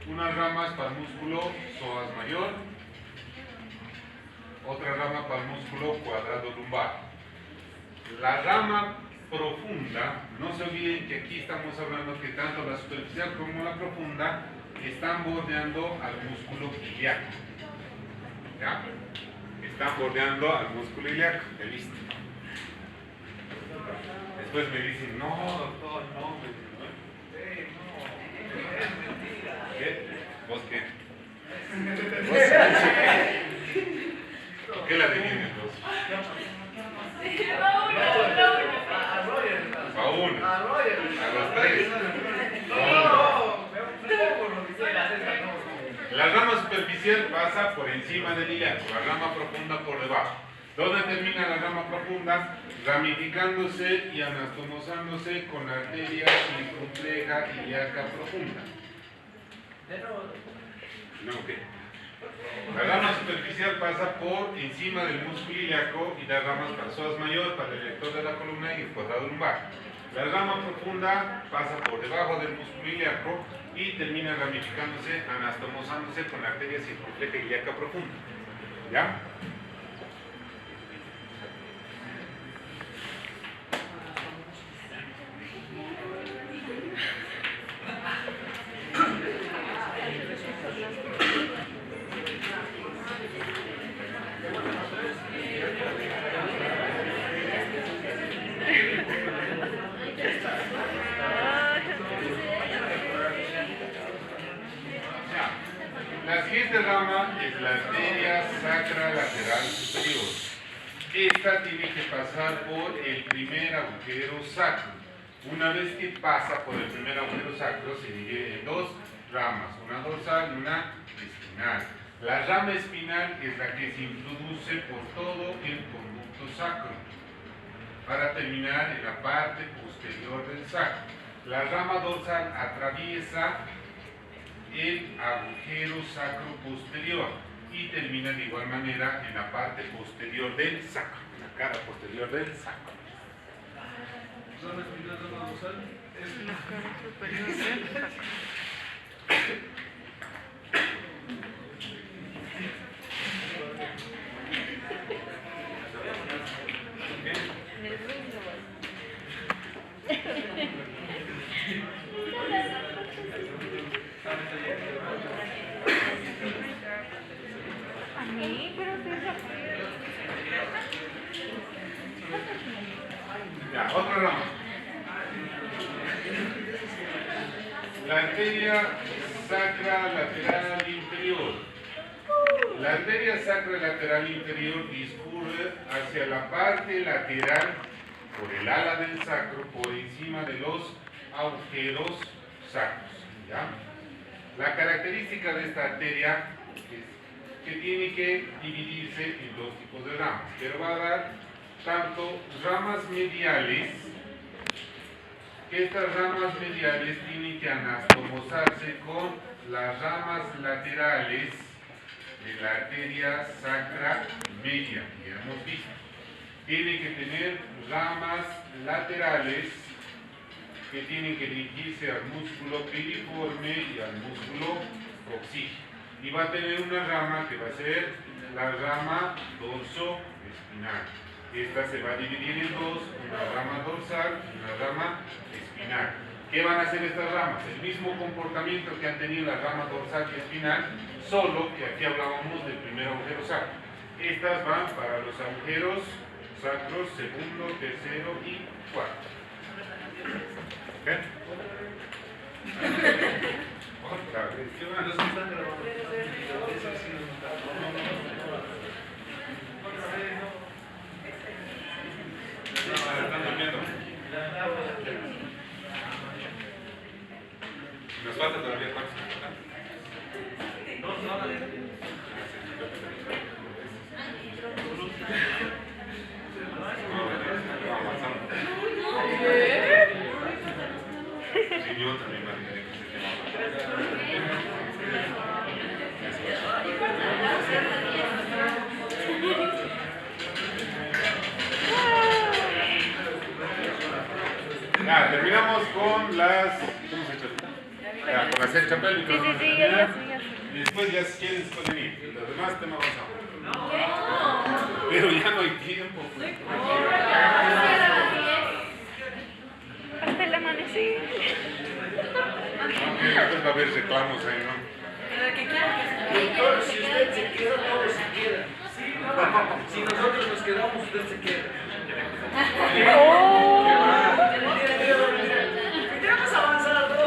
Speaker 1: unas ramas para el músculo psoas mayor, otra rama para el músculo cuadrado lumbar. La rama profunda, no se olviden que aquí estamos hablando que tanto la superficial como la profunda están bordeando al músculo ilíaco. ¿Ya? Están bordeando al músculo ilíaco, ¿ya viste? Después me dicen, no, doctor, no, ¿qué? ¿Vos qué? ¿Por qué la defiendes vos? A uno. A los tres. La rama superficial pasa por encima del ilíaco, la rama profunda por debajo. ¿Dónde termina la rama profunda? Ramificándose y anastomosándose con la arteria circunfleja ilíaca profunda. No, ¿qué? La rama superficial pasa por encima del músculo ilíaco y da ramas para el psoas mayor, para el erector de la columna y el cuadrado lumbar. La rama profunda pasa por debajo del músculo ilíaco y termina ramificándose, anastomosándose con la arteria circunfleja ilíaca profunda. ¿Ya? La siguiente rama es la arteria sacra lateral superior. Esta tiene que pasar por el primer agujero sacro. Una vez que pasa por el primer agujero sacro, se divide en dos ramas, una dorsal y una espinal. La rama espinal es la que se introduce por todo el conducto sacro para terminar en la parte posterior del sacro. La rama dorsal atraviesa el agujero sacro posterior y termina de igual manera en la parte posterior del sacro, en la cara posterior del sacro.
Speaker 3: ¿Zona espinal, zona dorsal?
Speaker 6: La cara superior del sacro.
Speaker 3: ¿Qué?
Speaker 1: Otra rama. La arteria sacra lateral inferior. La arteria sacra lateral inferior discurre hacia la parte lateral por el ala del sacro, por encima de los agujeros sacros. ¿Ya? La característica de esta arteria es que tiene que dividirse en dos tipos de ramas, pero va a dar tanto ramas mediales, que estas ramas mediales tienen que anastomosarse con las ramas laterales de la arteria sacra media, que ya hemos visto. Tiene que tener ramas laterales que tienen que dirigirse al músculo piriforme y al músculo coxígeo. Y va a tener una rama que va a ser la rama dorso-espinal. Esta se va a dividir en dos, una rama dorsal y una rama espinal. ¿Qué van a hacer estas ramas? El mismo comportamiento que han tenido la rama dorsal y espinal, solo que aquí hablábamos del primer agujero sacro. Estas van para los agujeros sacros segundo, tercero y cuarto. ¿Ok? Otra vez.
Speaker 3: ¿Qué van? Los que están grabando. Eso sí nos
Speaker 1: Están durmiendo. Nos falta todavía cuántos. Ya, terminamos con las. ¿Cómo se llama? Ya, con la cercha pélvica.
Speaker 6: Sí, ya.
Speaker 1: Y después ya si quieren pueden ir. Los demás temas vamos. Pero ya no hay tiempo. Pues.
Speaker 6: Hasta el amanecer.
Speaker 1: Después va a haber reclamos ahí, ¿no?
Speaker 3: Doctor, si usted se queda, todos se quedan. Si nosotros nos quedamos, usted se queda. Queremos avanzar, ¿no?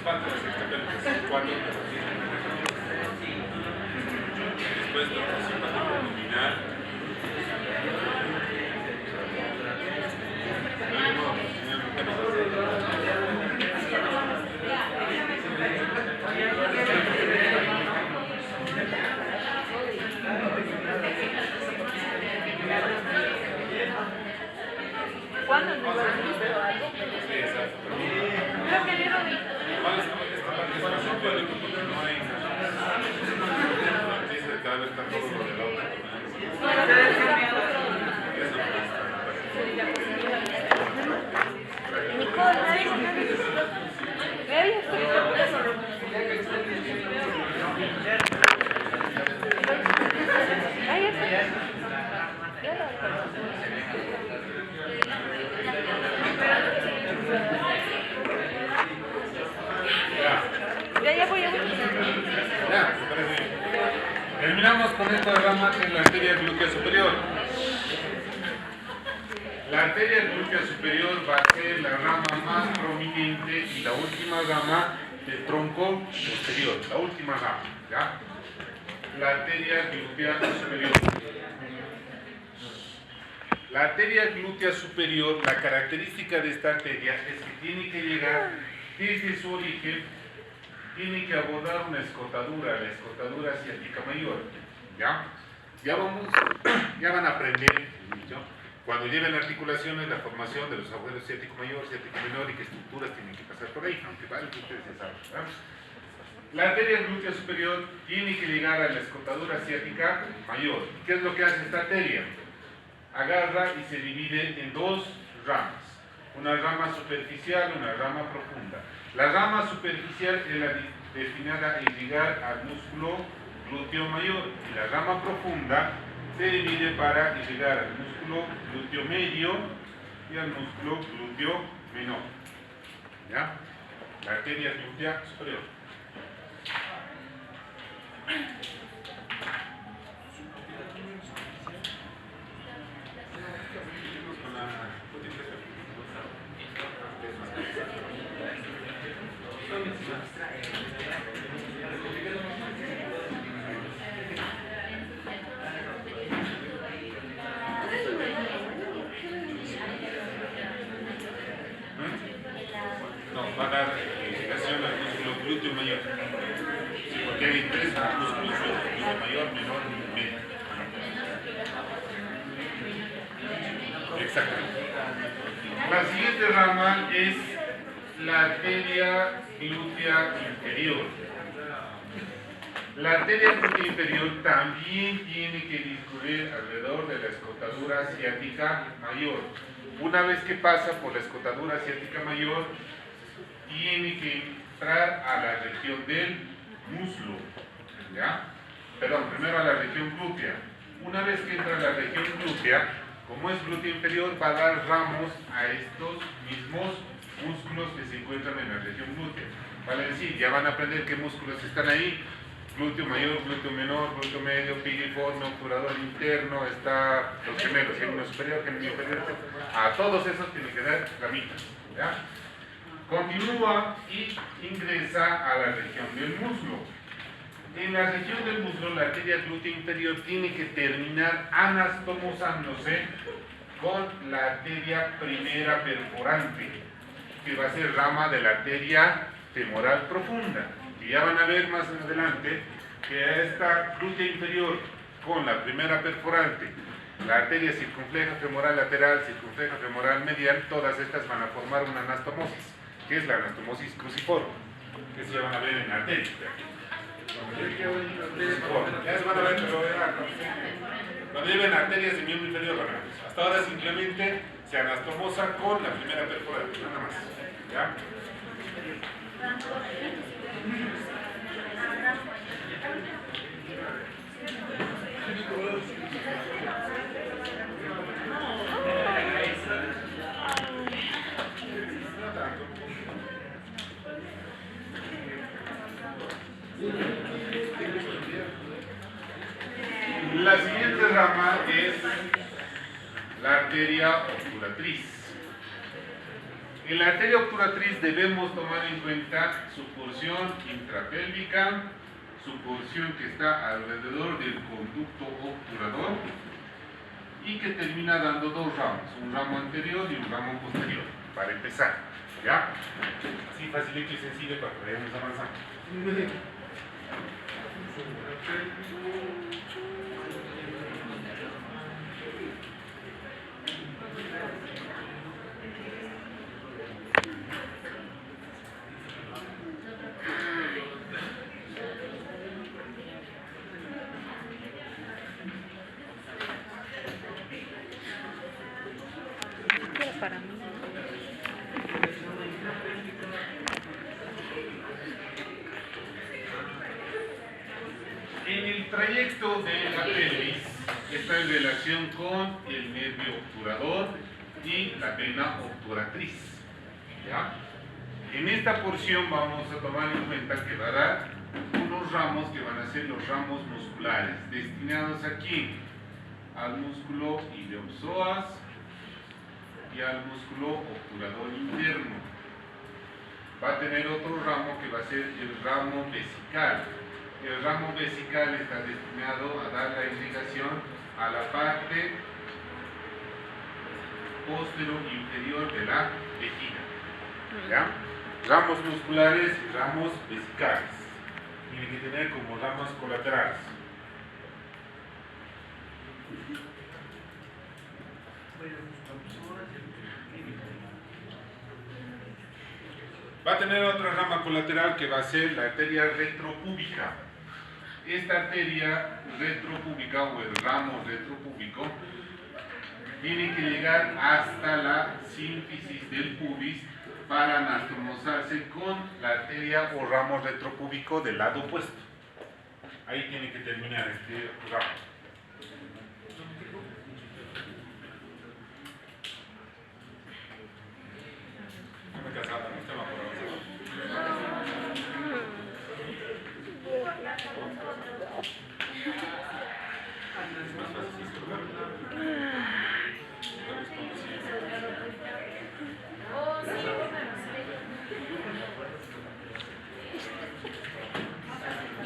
Speaker 1: Falta la cercha pélvica, 4. Después torsión abdominal.
Speaker 6: ¿Cuándo no?
Speaker 1: Sí, exacto.
Speaker 6: Creo que yo lo vi.
Speaker 1: Esta parte es más simple porque no hay. Dice que cada vez está todo lo del auto.
Speaker 6: Ya voy a ver.
Speaker 1: Ya, me parece bien. Terminamos con esta rama que es la arteria glútea superior. La arteria glútea superior va a ser la rama más prominente y la última rama del tronco posterior. La última rama, ¿ya? La arteria glútea superior. La arteria glútea superior, la característica de esta arteria es que tiene que llegar desde su origen, tiene que abordar una escotadura, la escotadura ciática mayor. ¿Ya? Ya van a aprender, ¿no? Cuando lleven articulaciones, la formación de los agujeros ciático mayor, ciático menor y qué estructuras tienen que pasar por ahí, aunque varios de ustedes ya saben, ¿verdad? La arteria glútea superior tiene que llegar a la escotadura ciática mayor. ¿Qué es lo que hace esta arteria? Agarra y se divide en dos ramas, una rama superficial y una rama profunda. La rama superficial es la destinada a irrigar al músculo glúteo mayor y la rama profunda se divide para irrigar al músculo glúteo medio y al músculo glúteo menor. ¿Ya? La arteria glútea superior. dar indicación al músculo glúteo mayor. Sí, porque hay tres músculos sueltos, glúteo mayor, menor y medio. Exactamente. La siguiente rama es la arteria glútea inferior. La arteria glútea inferior también tiene que discurrir alrededor de la escotadura asiática mayor. Una vez que pasa por la escotadura asiática mayor, tiene que entrar a la región del muslo. ¿Ya? Perdón, primero a la región glútea. Una vez que entra a la región glútea, como es glútea inferior, va a dar ramos a estos mismos músculos que se encuentran en la región glútea. Vale decir, ya van a aprender qué músculos están ahí. Glúteo mayor, glúteo menor, glúteo medio, piriforme, obturador interno, está los gemelos, gémino superior, gémino inferior. A todos esos tienen que dar ramitas. ¿Ya? Continúa y ingresa a la región del muslo. En la región del muslo, la arteria glútea inferior tiene que terminar anastomosándose con la arteria primera perforante, que va a ser rama de la arteria femoral profunda. Y ya van a ver más adelante que a esta glútea inferior con la primera perforante, la arteria circunfleja femoral lateral, circunfleja femoral medial, todas estas van a formar una anastomosis, que es la anastomosis cruciforme, que se van a ver en la arteria. Ya se van a ver, pero verán. Cuando lleven arterias de miembro inferior, van a ver. Hasta ahora simplemente se anastomosa con la primera perforante, nada más. ¿Ya? La siguiente rama es la arteria obturatriz. En la arteria obturatriz debemos tomar en cuenta su porción intrapélvica, su porción que está alrededor del conducto obturador y que termina dando dos ramos, un ramo anterior y un ramo posterior, para empezar. ¿Ya? Así facilito y sencillo para que vayamos avanzando.
Speaker 6: Para mí.
Speaker 1: En el trayecto de la pelvis está en relación con el nervio obturador y la vena obturatriz. ¿Ya? En esta porción vamos a tomar en cuenta que va a dar unos ramos que van a ser los ramos musculares, destinados aquí al músculo iliopsoas y al músculo obturador interno. Va a tener otro ramo que va a ser el ramo vesical. El ramo vesical está destinado a dar la indicación a la parte postero inferior de la vejiga. ¿Ya? Ramos musculares y ramos vesicales. Tienen que tener como ramas colaterales. Va a tener otra rama colateral que va a ser la arteria retropúbica. Esta arteria retropúbica o el ramo retropúbico tiene que llegar hasta la sínfisis del pubis para anastomosarse con la arteria o ramo retropúbico del lado opuesto. Ahí tiene que terminar este ramo. No me casaba, no estaba por avanzar. Es más fácil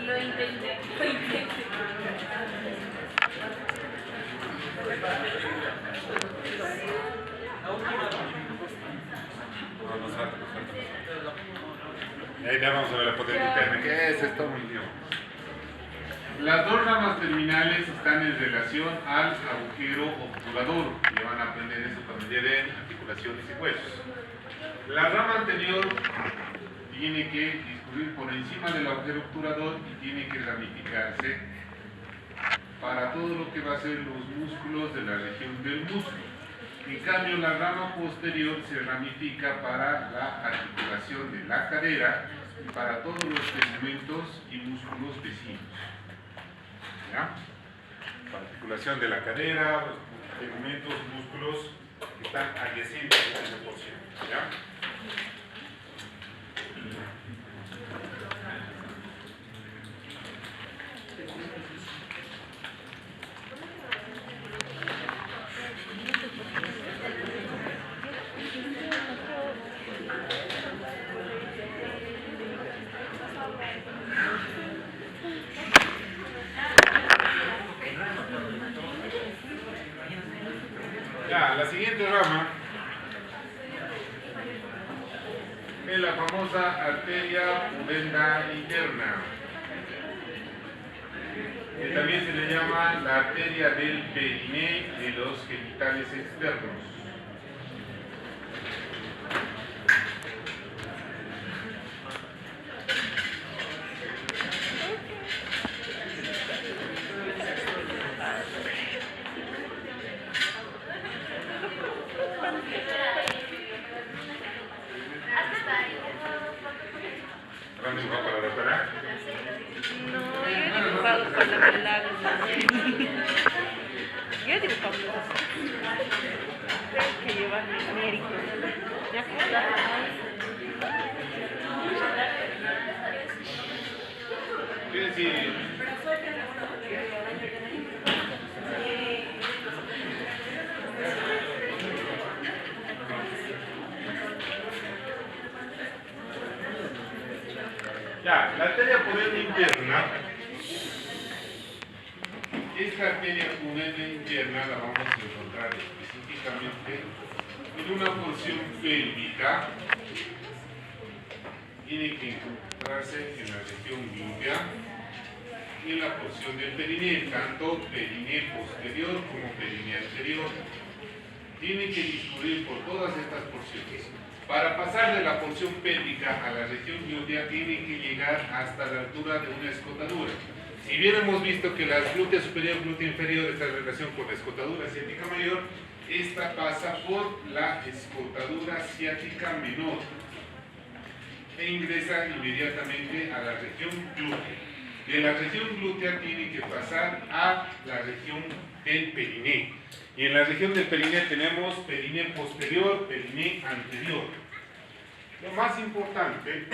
Speaker 5: Lo intenté.
Speaker 1: Ya vamos a ver la potente interna. ¿Qué es esto? Las dos ramas terminales están en relación al agujero obturador. Ya van a aprender eso cuando lleven articulaciones y huesos. La rama anterior tiene que discurrir por encima del agujero obturador y tiene que ramificarse para todo lo que va a ser los músculos de la región del músculo. En cambio, la rama posterior se ramifica para la articulación de la cadera y para todos los segmentos y músculos vecinos. ¿Ya? La articulación de la cadera, los segmentos, músculos que están adyacentes a esa porción. ¿Ya? Ya, la siguiente rama es la famosa arteria pudenda interna, que también se le llama la arteria del periné de los genitales externos. ¿Dónde va para reparar?
Speaker 6: No, yo he dibujado con la palabra. Yo he dibujado con eso. Creo que lleva mérito. Ya está.
Speaker 1: Quiere decir, ya, la arteria pudenda interna, esta arteria pudenda interna la vamos a encontrar específicamente en una porción pélvica. Tiene que encontrarse en la región glútea y en la porción del periné, tanto periné posterior como periné anterior. Tiene que discurrir por todas estas porciones. Para pasar de la porción pélvica a la región glútea tiene que llegar hasta la altura de una escotadura. Si bien hemos visto que la glútea superior y glútea inferior está en relación con la escotadura ciática mayor, esta pasa por la escotadura ciática menor e ingresa inmediatamente a la región glútea. De la región glútea tiene que pasar a la región del periné. Y en la región del periné tenemos periné posterior, periné anterior. Lo más importante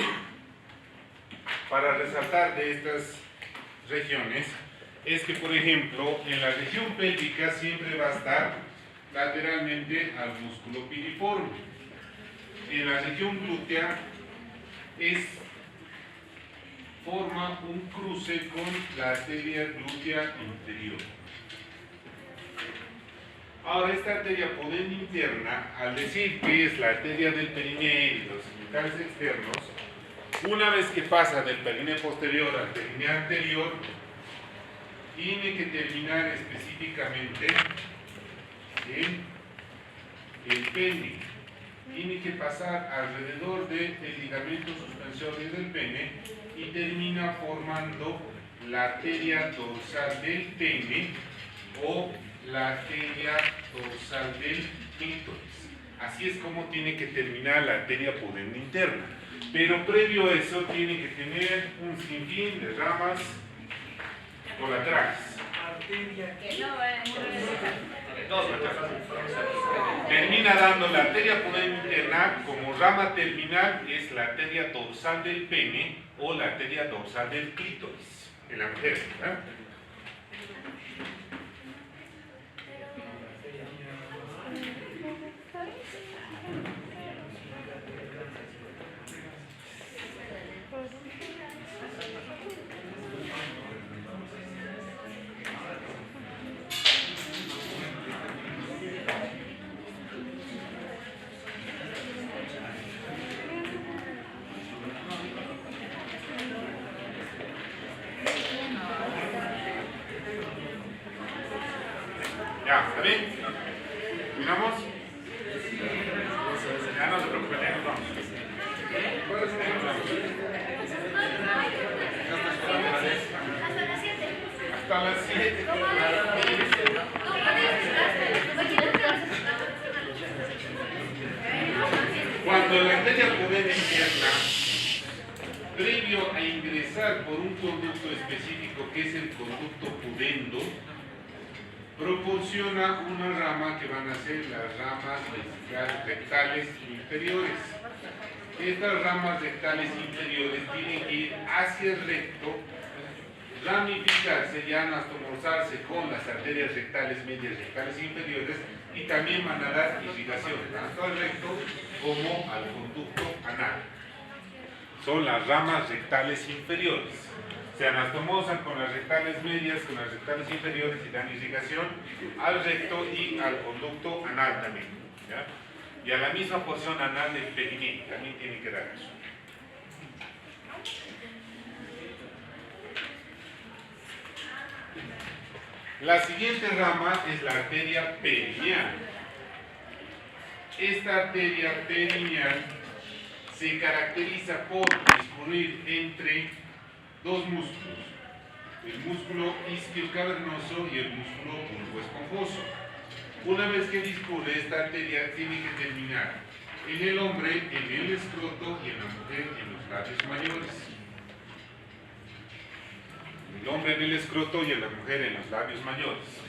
Speaker 1: para resaltar de estas regiones es que, por ejemplo, en la región pélvica siempre va a estar lateralmente al músculo piriforme. En la región glútea forma un cruce con la arteria glútea inferior. Ahora, esta arteria pudenda interna, al decir que es la arteria del periné y los genitales externos, una vez que pasa del periné posterior al periné anterior, tiene que terminar específicamente en el pene. Tiene que pasar alrededor del ligamento suspensorio del pene y termina formando la arteria dorsal del pene o la arteria dorsal del clítoris. Así es como tiene que terminar la arteria pudenda interna. Pero previo a eso tiene que tener un sinfín de ramas colaterales. Termina dando la arteria pudenda interna como rama terminal, es la arteria dorsal del pene o la arteria dorsal del clítoris en la mujer, ¿verdad? Ya, ¿está bien? ¿Terminamos? Ya no se preocupen, ya nos vamos. Hasta las 7. Cuando la arteria pudenda interna, previo a ingresar por un conducto específico que es el conducto pudendo, proporciona una rama que van a ser las ramas rectales inferiores. Estas ramas rectales inferiores tienen que ir hacia el recto, ramificarse y anastomosarse con las arterias rectales medias, rectales inferiores, y también van a dar irrigación tanto al recto como al conducto anal. Son las ramas rectales inferiores. Se anastomosan con las rectales medias, con las rectales inferiores y dan irrigación al recto y al conducto anal también, ¿ya? Y a la misma porción anal del perineo también tiene que dar eso. La siguiente rama es la arteria perineal. Esta arteria perineal se caracteriza por discurrir entre dos músculos, el músculo isquiocavernoso y el músculo bulboesponjoso. Una vez que discurre, esta arteria tiene que terminar en el hombre, en el escroto, y en la mujer en los labios mayores. El hombre en el escroto y en la mujer en los labios mayores.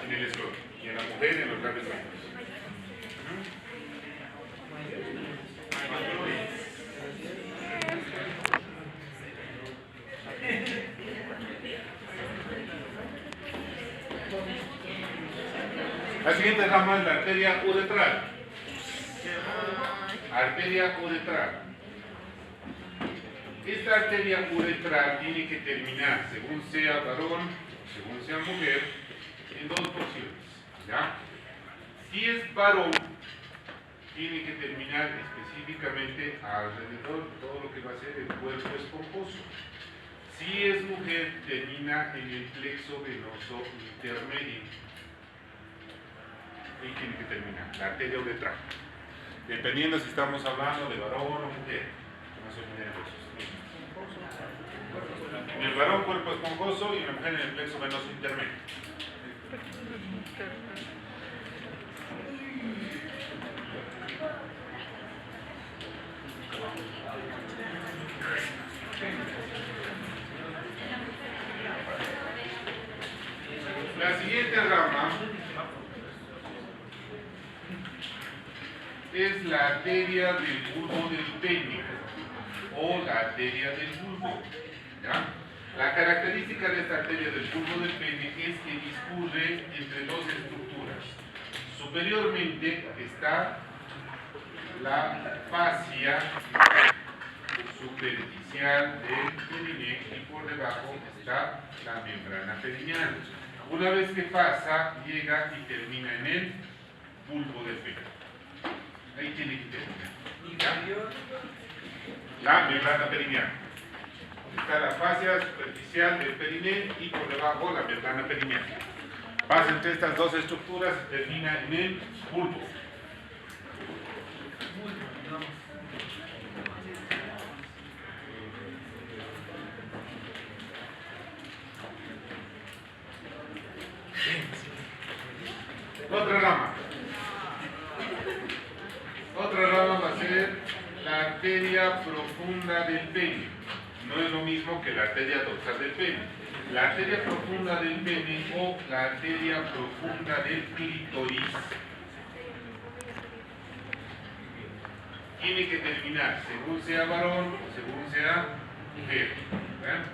Speaker 1: En el escroto y en la mujer en los labios mayores. La siguiente rama es la arteria uretral. Arteria uretral. Esta arteria uretral tiene que terminar, según sea varón, según sea mujer, en dos porciones, ¿ya? Si es varón, tiene que terminar específicamente alrededor de todo lo que va a ser el cuerpo esponjoso. Si es mujer, termina en el plexo venoso intermedio. Ahí tiene que terminar, la arteria uretral. Dependiendo si estamos hablando de varón o mujer. No se olviden de eso. En el varón, cuerpo esponjoso, y en la mujer en el plexo venoso intermedio. La siguiente rama es la arteria del bulbo del pene o la arteria del bulbo, ¿ya? La característica de esta arteria del bulbo del pene es que discurre entre dos estructuras. Superiormente está la fascia superficial del perineo y por debajo está la membrana perineal. Una vez que pasa, llega y termina en el bulbo del pene. Ahí tiene que terminar. La membrana perineal. Está la fascia superficial del perineo y por debajo la membrana perineal. Pasa entre estas dos estructuras y termina en el bulbo. Otra rama. Otra rama va a ser la arteria profunda del pene. No es lo mismo que la arteria dorsal del pene. La arteria profunda del pene o la arteria profunda del clítoris tiene que terminar según sea varón o según sea mujer. ¿Verdad?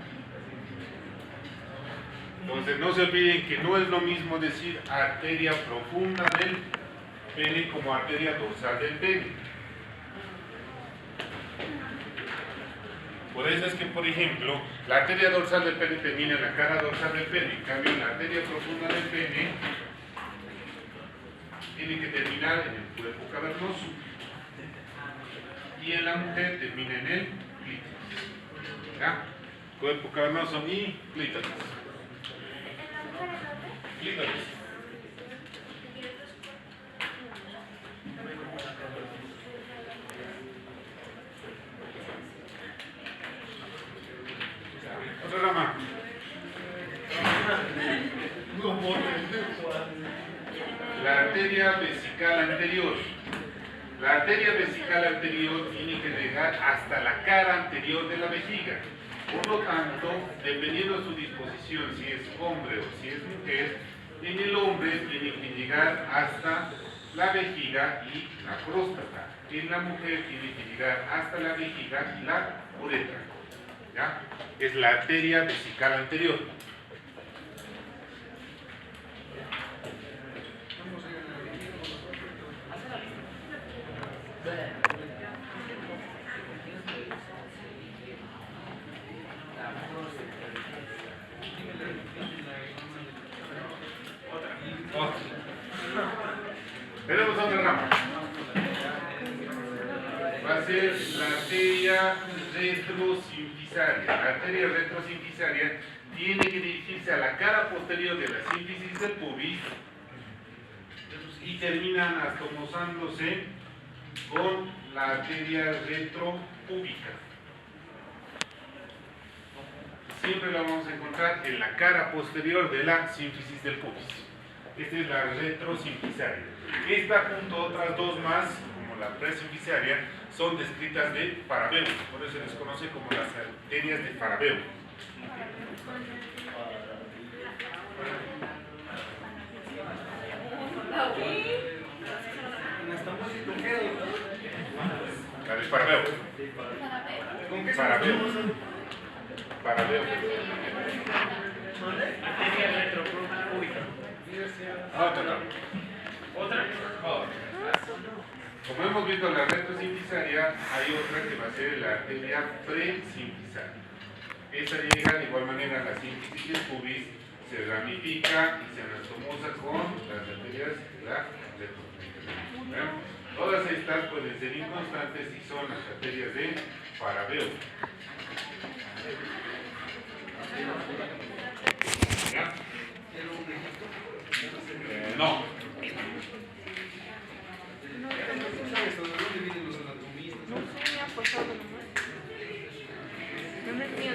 Speaker 1: Entonces no se olviden que no es lo mismo decir arteria profunda del pene como arteria dorsal del pene. Por eso es que, por ejemplo, la arteria dorsal del pene termina en la cara dorsal del pene, en cambio la arteria profunda del pene tiene que terminar en el cuerpo cavernoso y en la mujer termina en el clítoris. ¿Ya? Cuerpo cavernoso y clítoris. Clítoris. Otra rama. La arteria vesical anterior. La arteria vesical anterior tiene que llegar hasta la cara anterior de la vejiga. Por lo tanto, dependiendo de su disposición, si es hombre o si es mujer, en el hombre tiene que llegar hasta la vejiga y la próstata. En la mujer tiene que llegar hasta la vejiga y la uretra. ¿Ya? Es la arteria vesical anterior. Tenemos otra rama. Va a ser la arteria retrosínfisaria. La arteria retrosínfisaria tiene que dirigirse a la cara posterior de la sínfisis del pubis y termina anastomosándose con la arteria retropúbica. Siempre la vamos a encontrar en la cara posterior de la sínfisis del pubis. Esta es la retrosínfisaria. Esta junto a otras dos más, como la presínfisaria, son descritas de Farabeu. Por eso se les conoce como las arterias de Farabeu. La de Farabeu. Farabeu. Farabeu.
Speaker 3: Arteria retropúbica.
Speaker 1: Otra. Como hemos visto en la retrosínfisaria, hay otra que va a ser la arteria presínfisaria. Esa llega de igual manera a la sínfisis del pubis, se ramifica y se anastomosa con las arterias de la retrosínfisaria. Todas estas pueden ser inconstantes y son las arterias de Farabeu. ¿Ya? No.
Speaker 3: ¿Sabes de dónde vienen los anatomistas?
Speaker 6: No sé, me ha pasado nomás. No me es mío,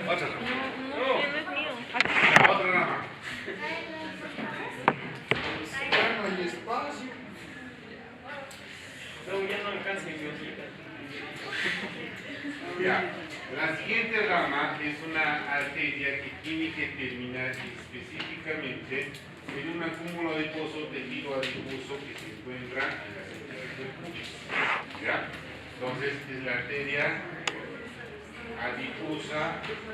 Speaker 1: Otra
Speaker 6: no,
Speaker 1: rama.
Speaker 6: no es mío.
Speaker 1: La otra rama.
Speaker 3: Hay espacio. No, ya no alcanza en mi hojita.
Speaker 1: Ya. La siguiente rama es una arteria que tiene que terminar específicamente en un acúmulo adiposo tejido adiposo que se encuentra en la sínfisis del pubis. ¿Ya? Entonces es la arteria adiposa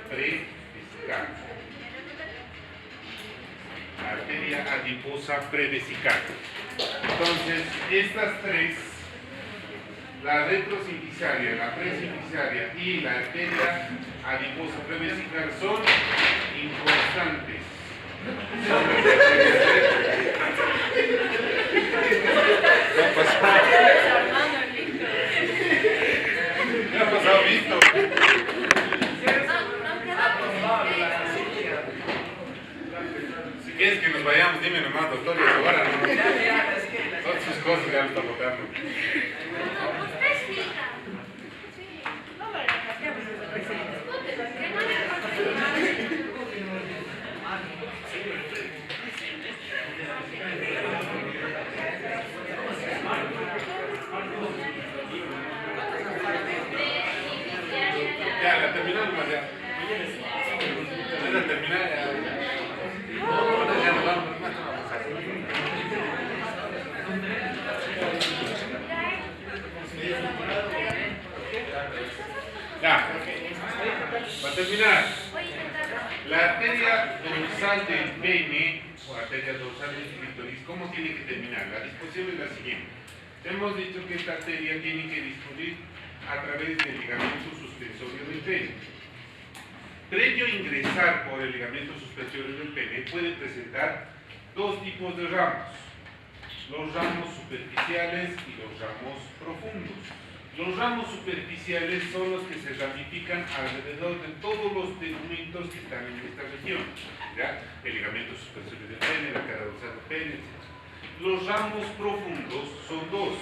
Speaker 1: prevesical. Arteria adiposa prevesical. Entonces, estas tres, la retrosínfisaria, la presínfisaria y la arteria adiposa prevesical, son inconstantes. ¿Qué ha pasado? ¿Qué ha pasado, visto? Si quieres que nos vayamos, dime nomás, doctor, y ahora no. Son sus cosas, ya lo está votando.
Speaker 5: Usted explica.
Speaker 1: Ya, la terminamos ya. Ya la terminamos ya. No, ya nos vamos. Ya, para terminar, la arteria dorsal del pene o arteria dorsal del clítoris, ¿cómo tiene que terminar? La disposición es la siguiente. Hemos dicho que esta arteria tiene que discurrir a través del ligamento suspensorio del pene. Previo a ingresar por el ligamento suspensorio del pene, puede presentar dos tipos de ramos. los ramos superficiales y los ramos profundos. Los ramos superficiales son los que se ramifican alrededor de todos los tegumentos que están en esta región, ¿ya? El ligamento superior del pene, la cara dorsal del pene, etc. Los ramos profundos son dos.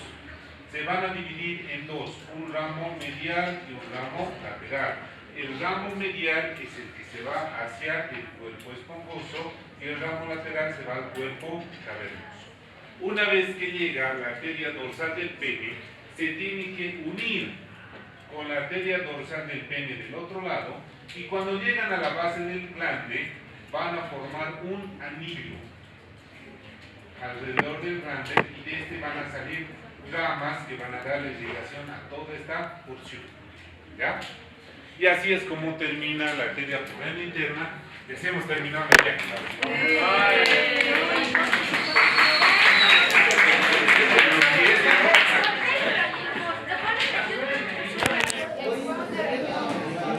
Speaker 1: Se van a dividir en dos, un ramo medial y un ramo lateral. El ramo medial es el que se va hacia el cuerpo esponjoso y el ramo lateral se va al cuerpo cavernoso. Una vez que llega la arteria dorsal del pene, se tiene que unir con la arteria dorsal del pene del otro lado, y cuando llegan a la base del glande van a formar un anillo alrededor del glande, y de este van a salir ramas que van a darle irrigación a toda esta porción, ¿ya? Y así es como termina la arteria pulmonar interna. Y así hemos terminado el día.